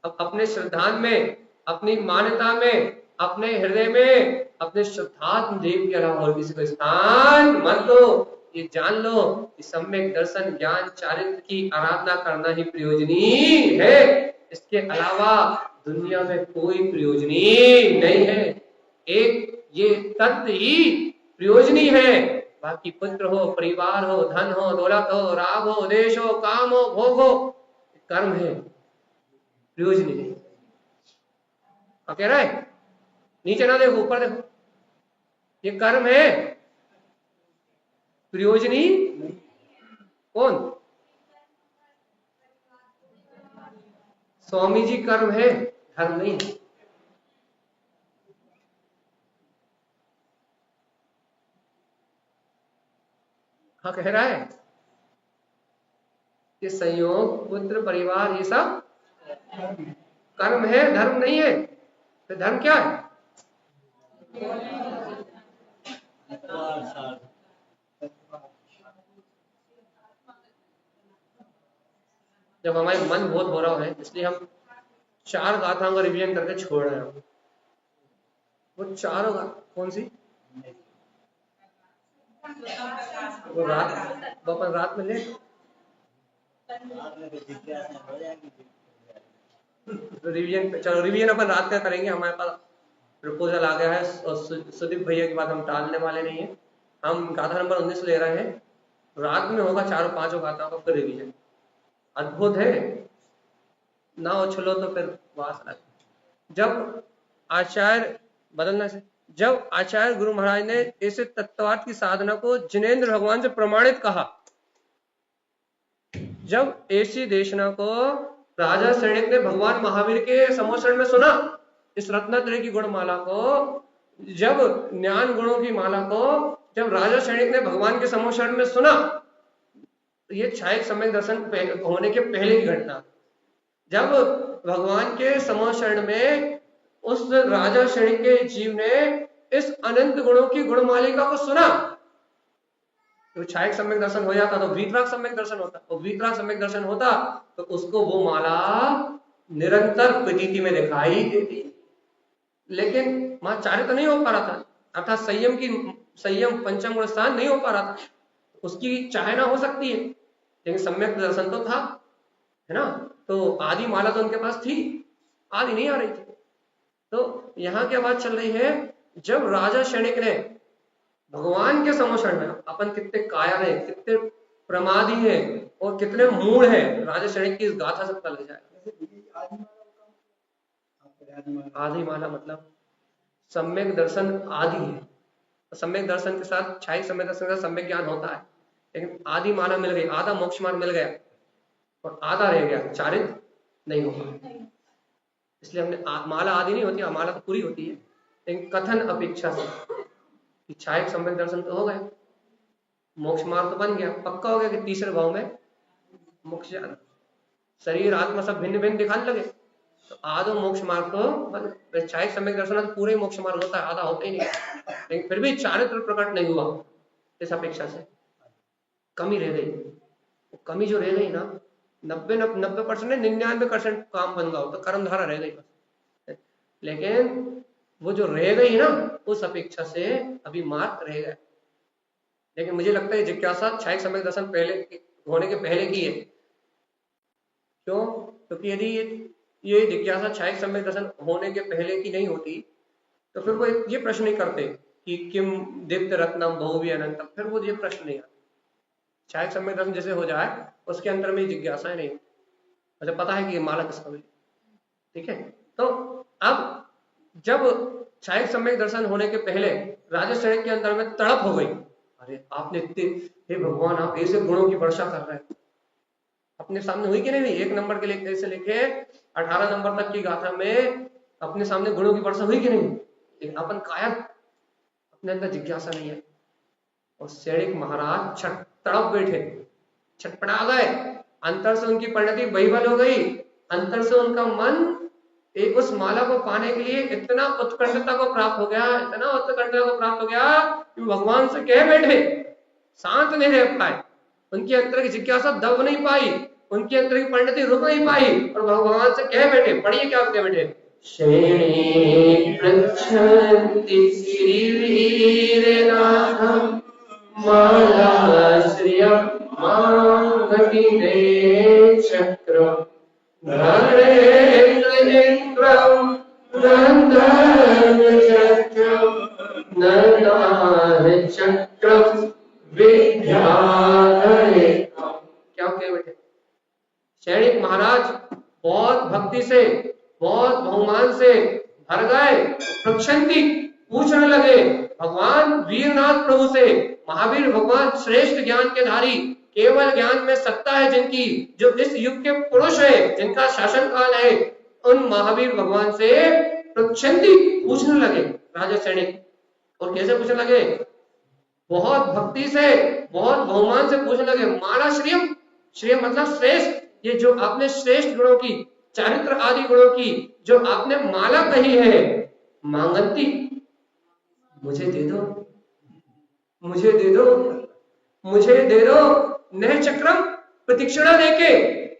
अब अपने श्रद्धान में, अपनी मान्यता में, अपने हृदय में, अपने श्रद्धात्म देव के अलावा और किसी को स्थान मत दो। ये जान लो कि सम्यक दर्शन ज्ञान चारित्र की आराधना करना ही प्रयोजनी है, इसके अलावा दुनिया में कोई प्रयोजनी नहीं है। एक ये तत्व ही प्रयोजनी है, बाकी पुत्र हो, परिवार हो, धन हो, दौलत हो, राग हो, देश हो, काम हो, भोग हो, कर्म है, प्रयोजनी नहीं। क्या कह रहा है, नीचे ना देखो ऊपर देखो, ये कर्म है, प्रयोजनी कौन, स्वामी जी कर्म है, धर्म नहीं। हाँ कह रहा है कि संयोग पुत्र परिवार ये सब कर्म है, धर्म नहीं है। तो धर्म क्या है, जब हमारे मन बहुत हो रहा है, इसलिए हम 4 गाथाओं का रिवीजन करके छोड़ रहे हैं। वो चारों कौन सी, वो अपन रात में ले, रिवीजन, चलो रिवीजन अपन रात का करेंगे। हमारे पास प्रपोजल आ गया है और सुदीप भैया की बात हम टालने वाले नहीं है। हम गाथा नंबर 19 ले रहे हैं, रात में होगा 4-5 गाथाओं का फिर रिवीजन। अद्भुत है ना, उछलो तो फिर वास अलग। जब आचार्य बदलना से, जब आचार्य गुरु महाराज ने इस तत्वार्थ की साधना को जिनेंद्र भगवान से प्रमाणित कहा, जब ऐसी देशना को राजा सैनिक ने भगवान महावीर के समोषण में सुना, इस रत्नात्रय की गुणमाला को, जब ज्ञान गुणों की माला को जब राजा सैनिक ने भगवान के समोषण में सुना, ये छायक सम्यक दर्शन होने के पहले की घटना। जब भगवान के समोषण में उस राजा सैनिक के जीव ने इस अनंत गुणों की गुणमालिका को सुना, तो छायक सम्यक दर्शन हो जाता, तो वीतराग सम्यक दर्शन होता, और वीतराग सम्यक दर्शन होता तो उसको वो माला निरंतर प्रतीति में दिखाई देती। लेकिन वहां चार्य तो नहीं हो पा रहा था, अर्थात संयम पंचम गुण स्थान नहीं हो पा रहा था। उसकी चाहना हो सकती है, लेकिन सम्यक दर्शन तो था, है ना। तो आदि माला तो उनके पास थी, आदि नहीं आ रही थी। तो यहाँ क्या बात चल रही है, जब राजा सैनिक ने भगवान के समोषण में, अपन कितने कायर है, कितने प्रमादी है और कितने मूढ़ है, राजा सैनिक की इस गाथा से पता लग जाए। आदि माला मतलब सम्यक दर्शन आदि है, सम्यक दर्शन के साथ छायक सम्यक दर्शन का सम्यक ज्ञान होता है, लेकिन आदि माला मिल गई, आधा मोक्ष मार्ग मिल गया और आधा रह गया, चारित्र नहीं होगा। इसलिए हमने माला आदि नहीं होती, माला तो पूरी होती है, लेकिन कथन अपेक्षा से कि छायक सम्यक दर्शन तो हो गए, मोक्ष मार्ग तो बन गया, पक्का हो गया कि तीसरे भाव में मोक्ष जाना, शरीर आत्मा सब भिन्न भिन्न दिखाने लगे, तो आधो मोक्ष मार्ग तो छायक सम्यक दर्शन तो पूरे मोक्ष मार्ग होता है, आधा होता ही नहीं, लेकिन फिर भी चारित्र प्रकट नहीं हुआ। इस अपेक्षा से कमी रह गई, कमी जो रह गई ना, 90% 99% काम बन गया, तो कर्मधारा रह गई बस। लेकिन वो जो रह गई ना, उस अपेक्षा से अभी मार्ग रह गया। लेकिन मुझे लगता है जिज्ञासा क्षयिक सम्यक दर्शन पहले होने के पहले की है। क्यों? क्योंकि यदि ये जिज्ञासा क्षयिक सम्यक दर्शन होने के पहले की नहीं होती तो फिर वो ये प्रश्न नहीं करते कि किम दीप्त रत्नम बहुवी अनंतम, फिर वो ये प्रश्न नहीं आता। क्षयिक सम्यक दर्शन जैसे हो जाए उसके अंतर में जिज्ञासा नहीं, मुझे पता है कि ये माला किसका मिले। ठीक है, तो अब जब क्षयिक सम्यक दर्शन होने के पहले राजा क्षणिक के अंदर में तड़प हो गई, अरे आपने इतने, हे भगवान आप ऐसे गुणों की वर्षा कर रहे हैं। अपने सामने हुई कि नहीं हुई? 1 नंबर के लेकर से लेके 18 नंबर तक की गाथा में अपने सामने गुणों की वर्षा हुई कि नहीं? लेकिन अपन कायर, अपने अंदर जिज्ञासा नहीं है। और क्षणिक महाराज तड़प बैठे, छटपटा गए, अंतर से उनकी परिणति बहिबल हो गई, अंतर से उनका मन एक उस माला को पाने के लिए इतना उत्कंठता को प्राप्त हो गया, इतना उत्कंठता को प्राप्त हो गया कि भगवान से कह बैठे, शांत नहीं रह पाए, उनके अंतर की जिज्ञासा दब नहीं पाई, उनके अंतर की परिणति रुक नहीं पाई, और भगवान से कह बैठे, पढ़िए क्या कह बैठे, श्रेणी पृच्छन्ति श्रीवीरनाथं मालाश्रियं मांगतिने चक्रं धरेन्द्रं नन्दनचक्रं नन्दनचक्रं विद्याधरे। क्या कह बैठे? क्षणिक महाराज बहुत भक्ति से, बहुत बहुमान से भर गए, प्रक्षंति पूछने लगे भगवान वीरनाथ प्रभु से, महावीर भगवान श्रेष्ठ ज्ञान के धारी, केवल ज्ञान में सत्ता है जिनकी, जो इस युग के पुरुष है, जिनका शासन काल है, उन महावीर भगवान से प्रक्षंति पूछने लगे राजा क्षणिक। और कैसे पूछने लगे? बहुत भक्ति से, बहुत बहुमान से पूछने लगे, माला श्रियम, श्रियम मतलब श्रेष्ठ, ये जो आपने श्रेष्ठ गुणों की, चारित्र आदि गुणों की जो आपने माला कही है, मांगती मुझे दे दो, मुझे दे दो, मुझे दे दो। नह चक्रम प्रतीक्षणा देके,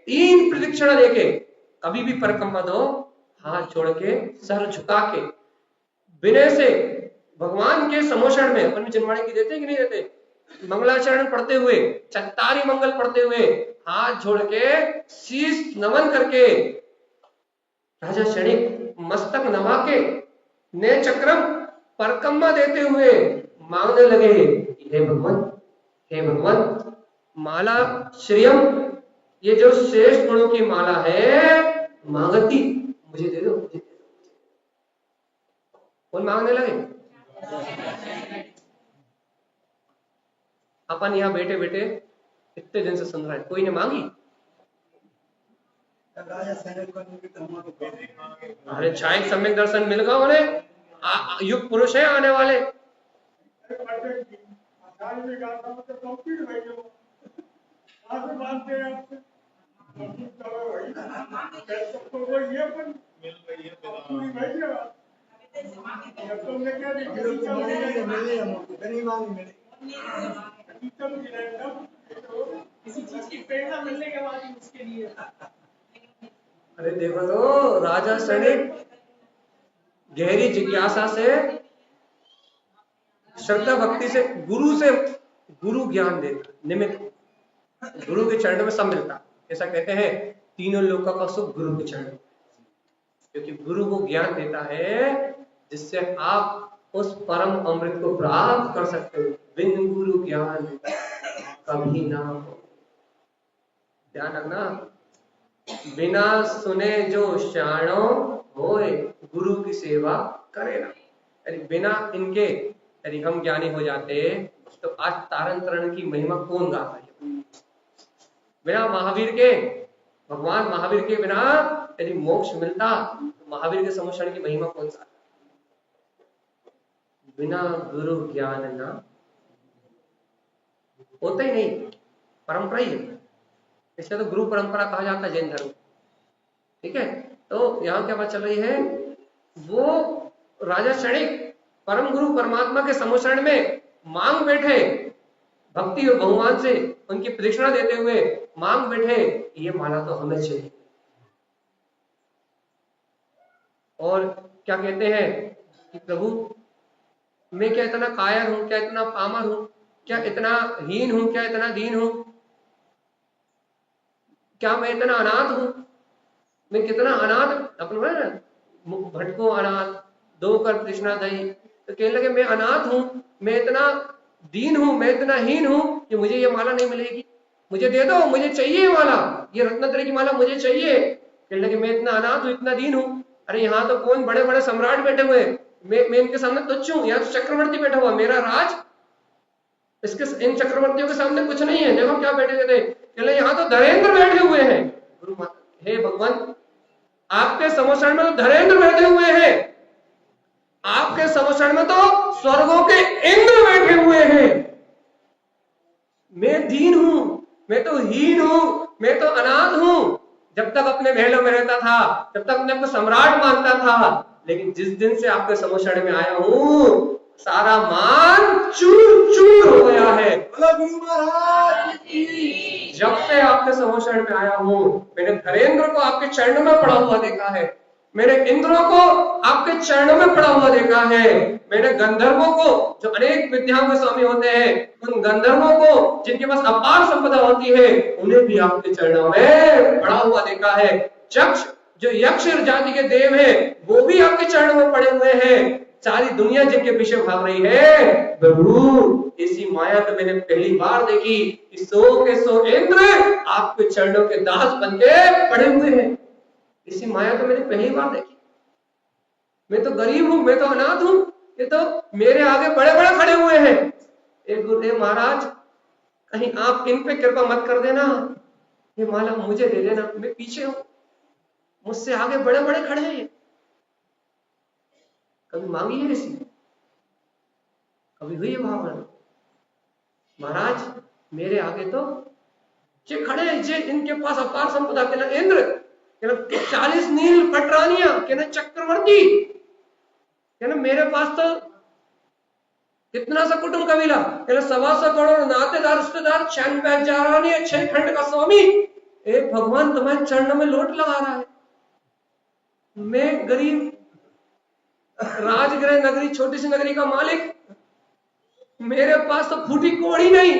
3 प्रतीक्षणा देके, कभी भी परिक्रमा दो, हाथ जोड़ के, सर झुका के, विनय से, भगवान के समोषण में, अपन जनवाणी की देते कि नहीं देते, मंगलाचरण पढ़ते हुए, चत्तारी मंगल पढ़ते हुए, हाथ जोड़ के, शीश नमन करके, राजा क्षणिक मस्तक नवा के, ने चक्रम परकम्मा देते हुए मांगने लगे, हे भगवान, हे भगवान, माला श्रियम, ये जो श्रेष्ठ गुणों की माला है, मांगती मुझे दे दो, मुझे दे दो। कौन मांगने लगे? अपन यहाँ बैठे बैठे इतने दिन से सुन रहे हैं, कोई ने मांगी? अरे क्षयिक सम्यक दर्शन मिल गया उन्हें, युग पुरुष है आने वाले। किसी चीज की प्रेरणा मिलने के बाद ही उसके लिए। अरे देखो तो राजा क्षणिक गहरी जिज्ञासा से, श्रद्धा भक्ति से, गुरु ज्ञान देता, निमित्त गुरु के चरण में सब मिलता। ऐसा कहते हैं तीनों लोकों का सुख गुरु के चरण, क्योंकि गुरु वो ज्ञान देता है जिससे आप उस परम अमृत को प्राप्त कर सकते हो। बिन गुरु ज्ञान कभी ना हो। ध्यान रखना, बिना सुने जो शाणो होए, गुरु की सेवा करे ना। यदि बिना इनके यदि हम ज्ञानी हो जाते तो आज तारण तरण की महिमा कौन गाता है? बिना महावीर के, भगवान महावीर के बिना यदि मोक्ष मिलता तो महावीर के समोषण की महिमा कौन सा? बिना गुरु ज्ञान ना होता ही नहीं, परंपरा ही है। इसलिए तो गुरु परंपरा कहा जाता है जैन धर्म। ठीक है, तो यहाँ क्या बात चल रही है? वो राजा क्षणिक परम गुरु परमात्मा के समोषण में मांग बैठे, भक्ति और बहुमान से उनकी प्रदक्षिणा देते हुए मांग बैठे, ये माला तो हमें चाहिए। और क्या कहते हैं कि प्रभु मैं क्या इतना कायर हूं, क्या इतना पामर हूं क्या इतना हीन हूं? क्या इतना दीन हूं? क्या मैं इतना अनाथ हूं? मैं कितना अनाथ, अपन बोले ना भटको अनाथ, दो कर तृष्णा दही, तो कहने लगे मैं अनाथ हूं, मैं इतना दीन हूं, मैं इतना हीन हूं कि मुझे ये माला नहीं मिलेगी, मुझे दे दो, मुझे चाहिए ये माला, ये रत्नत्रय की माला मुझे चाहिए। कहने लगे मैं इतना अनाथ हूं, इतना दीन हूं। अरे यहाँ तो कौन बड़े बड़े सम्राट बैठे हुए, मैं इनके सामने तुच्छ हूं। यहाँ तो चक्रवर्ती बैठा हुआ, मेरा राज इसके, इन चक्रवर्तियों के सामने कुछ नहीं है। देखो क्या बैठे हुए थे, कहने लगे यहाँ तो धरेंद्र बैठे हुए हैं। हे भगवान, आपके समोषण में तो धरेंद्र बैठे हुए हैं, आपके समोषण में तो स्वर्गों के इंद्र बैठे हुए हैं। मैं दीन हूं, मैं तो हीन हूं, मैं तो अनाथ हूं। जब तक अपने महलों में रहता था, जब तक अपने आपको सम्राट मानता था, लेकिन जिस दिन से आपके समोषण में आया हूं, सारा मान चूर चूर हो गया है। गुरु महाराज की। जब से आपके समोषण में आया हूं, मैंने धरेंद्र को आपके चरणों में पड़ा हुआ देखा है, मैंने इंद्रों को आपके चरणों में पड़ा हुआ देखा है, मैंने गंधर्वों को जो अनेक विद्याओं के स्वामी होते हैं, उन गंधर्वों को जिनके पास अपार संपदा होती है, उन्हें भी आपके चरणों में पड़ा हुआ देखा है। यक्ष जो यक्ष जाति के देव है, वो भी आपके चरणों में पड़े हुए हैं। सारी दुनिया जिनके पीछे भाग रही है, प्रभु ऐसी माया तो मैंने पहली बार देखी कि 100 के 100 इंद्र आपके चरणों के दास बनके पड़े हुए हैं। इसी माया तो मैंने पहली बार देखी। मैं तो गरीब हूं, मैं तो अनाथ हूं, ये तो मेरे आगे बड़े बड़े खड़े हुए हैं। एक गुरुदेव महाराज, कहीं आप इन पे कृपा मत कर देना, ये माला मुझे दे देना, मैं पीछे हूं, मुझसे आगे बड़े बड़े खड़े हैं। कभी मांगी है किसी, कभी हुई है भावना? महाराज मेरे आगे तो जे खड़े हैं, जे इनके पास अपार संपदा के ना इंद्र, के ना 40 नील पटरानियां, के ना चक्रवर्ती, के ना मेरे पास तो कितना सा कुटुंब कबीला, के ना 125 करोड़ नातेदार रिश्तेदार, 6 खंड का स्वामी। एक भगवान तुम्हारे चरणों में लोट लगा रहा है, मैं गरीब राजगृह नगरी, छोटी सी नगरी का मालिक, मेरे पास तो फूटी कोड़ी नहीं।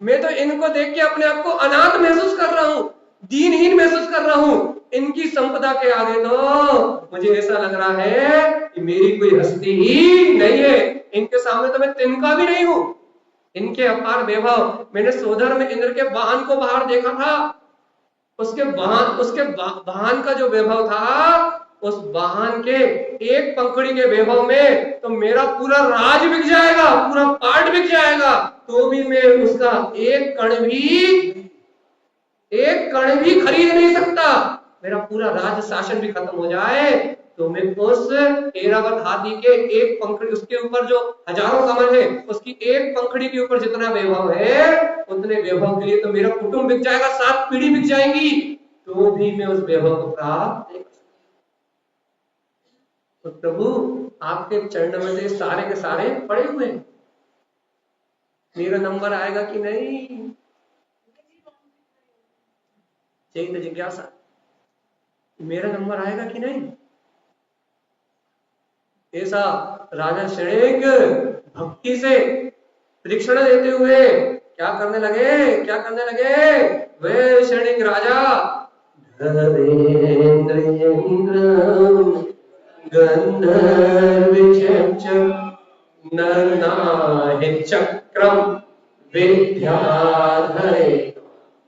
मैं तो इनको देख के अपने आप को अनाथ महसूस कर रहा हूं, दीनहीन महसूस कर रहा हूं। इनकी संपदा के आगे तो मुझे ऐसा लग रहा है कि मेरी कोई हस्ती ही नहीं है, इनके सामने तो मैं तिनका भी नहीं हूं। इनके अपार वैभव, मैंने सोधर में इंद्र के वाहन को बाहर देखा था, उसके वाहन का जो वैभव था, उस वाहन के एक पंखुड़ी के वैभव में तो मेरा पूरा राज बिक जाएगा, पूरा पार्ट बिक जाएगा, तो भी मैं उसका एक कण भी खरीद नहीं सकता। मेरा पूरा राज शासन भी खत्म हो जाए तो मैं उस ऐरावत हाथी के एक पंखड़ी, उसके ऊपर जो हजारों कमल है, उसकी एक पंखड़ी के ऊपर जितना वैभव है, उतने वैभव के लिए तो मेरा कुटुंब बिक जाएगा, 7 पीढ़ी बिक जाएंगी, तो भी मैं उस वैभव को प्राप्त नहीं कर सकता। तो प्रभु आपके चरणों में से सारे के सारे पड़े हुए हैं, मेरा नंबर आएगा कि नहीं, यही तो जिज्ञासा, मेरा नंबर आएगा कि नहीं। ऐसा राजा शृंग भक्ति से परीक्षण देते हुए क्या करने लगे वे शृंग राजा, चक्रम विद्याधरे।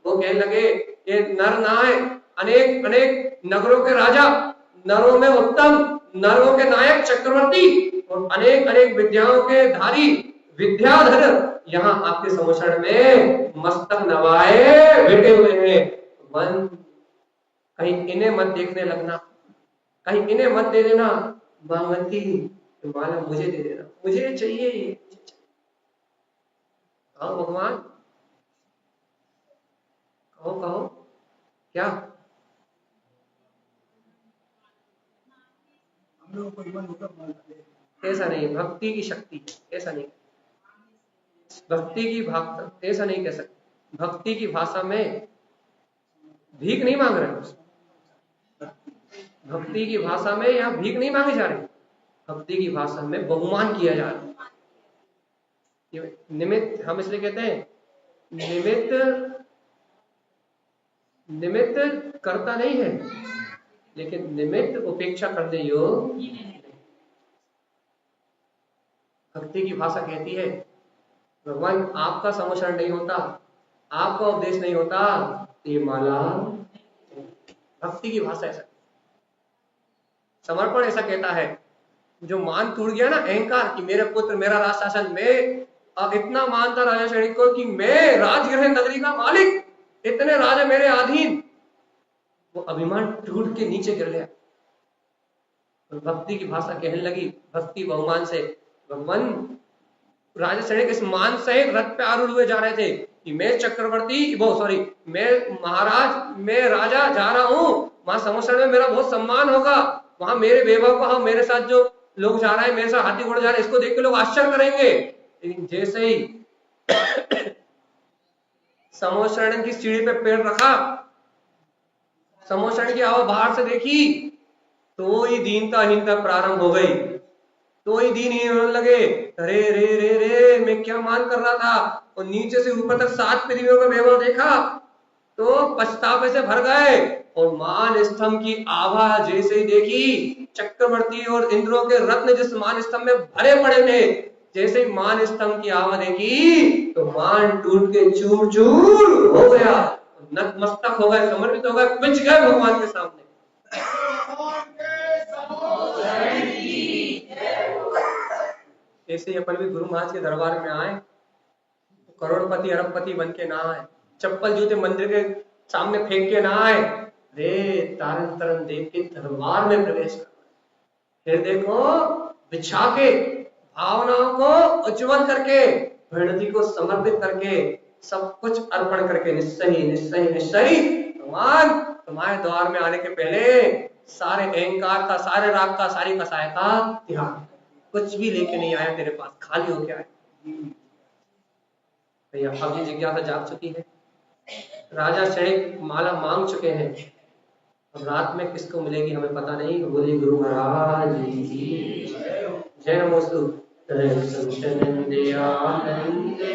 वो कहने लगे ये नर नायक, अनेक अनेक नगरों के राजा, नरों में उत्तम, नरों के नायक चक्रवर्ती और अनेक अनेक विद्याओं के धारी विद्याधर यहाँ आपके समोषण में मस्तक नवाए बैठे हुए हैं। मन कहीं इन्हें मत देखने लगना, कहीं इन्हें मत दे देना, मांगती माला मुझे दे देना, मुझे चाहिए ये। कहो भगवान, कहो क्या? ऐसा नहीं, भक्ति की शक्ति, ऐसा नहीं, भक्ति की भाषा ऐसा नहीं कह सकते। भक्ति की भाषा में भीख नहीं मांग रहे, भक्ति की भाषा में यहाँ भीख नहीं मांगी जा रही, भक्ति की भाषा में बहुमान किया जा रहा है। ये निमित्त हम इसलिए कहते हैं, निमित्त करता नहीं है, लेकिन निमित्त उपेक्षा करने योग्य। भक्ति की भाषा कहती है भगवान आपका समर्पण नहीं होता, आपका उपदेश नहीं होता, ये माला। भक्ति की भाषा ऐसा, समर्पण ऐसा कहता है, जो मान टूट गया ना, अहंकार कि मेरे पुत्र, मेरा राज शासन, मैं इतना मानता राजा सैनिक को कि मैं राजगृह नगरी का मालिक, इतने राजा मेरे अधीन, वो अभिमान टूट के नीचे गिर गया। तो भक्ति की भाषा कहने लगी, भक्ति बहुमान से, भगवान राजा सैनिक इस मान सहित रथ पे आरूढ़ हुए जा रहे थे कि मैं चक्रवर्ती, मैं महाराज, मैं राजा जा रहा हूं, वहां समोसर में मेरा बहुत सम्मान होगा, वहां मेरे वैभव को, मेरे साथ जो लोग जा रहे हैं, मेरे साथ हाथी घोड़े जा रहे हैं, इसको देख के लोग आश्चर्य करेंगे। लेकिन जैसे ही समोसरण की सीढ़ी पे पैर रखा, समोसरण की आवाज बाहर से देखी, तो ही दीनता प्रारंभ हो गई, तो ही दीन होने लगे, अरे रे रे रे मैं क्या मान कर रहा था। और नीचे से ऊपर तक 7 पृथ्वियों का वैभव देखा तो पछतावे से भर गए, और मान स्तंभ की आभा जैसे ही देखी, चक्रवर्ती और इंद्रों के रत्न जिस मान स्तंभ में भरे पड़े थे, जैसे ही मान स्तंभ की आभा देखी तो मान टूट के चूर चूर हो गया, नतमस्तक हो गए, समर्पित हो गए, पिच गए भगवान के सामने। ऐसे ही अपन भी गुरु महाराज के दरबार में आए, करोड़पति अरबपति बन के ना आए, चप्पल जूते मंदिर के सामने फेंक के ना आए, रे तारन तरन देव के दरबार में प्रवेश कर, फिर देखो बिछा के, भावनाओं को उज्जवल करके, प्रणति को समर्पित करके, सब कुछ अर्पण करके, निश्चय भगवान तुम्हारे द्वार में आने के पहले सारे अहंकार का, सारे राग का, सारी कसाय का त्याग, कुछ भी लेके नहीं आया तेरे पास, खाली होके आया। भैया अब ये जिज्ञासा जाग चुकी है, राजा सैनिक माला मांग चुके हैं, अब रात में किसको मिलेगी हमें पता नहीं। बोलिए गुरु महाराज जी जय। नमोस्तु।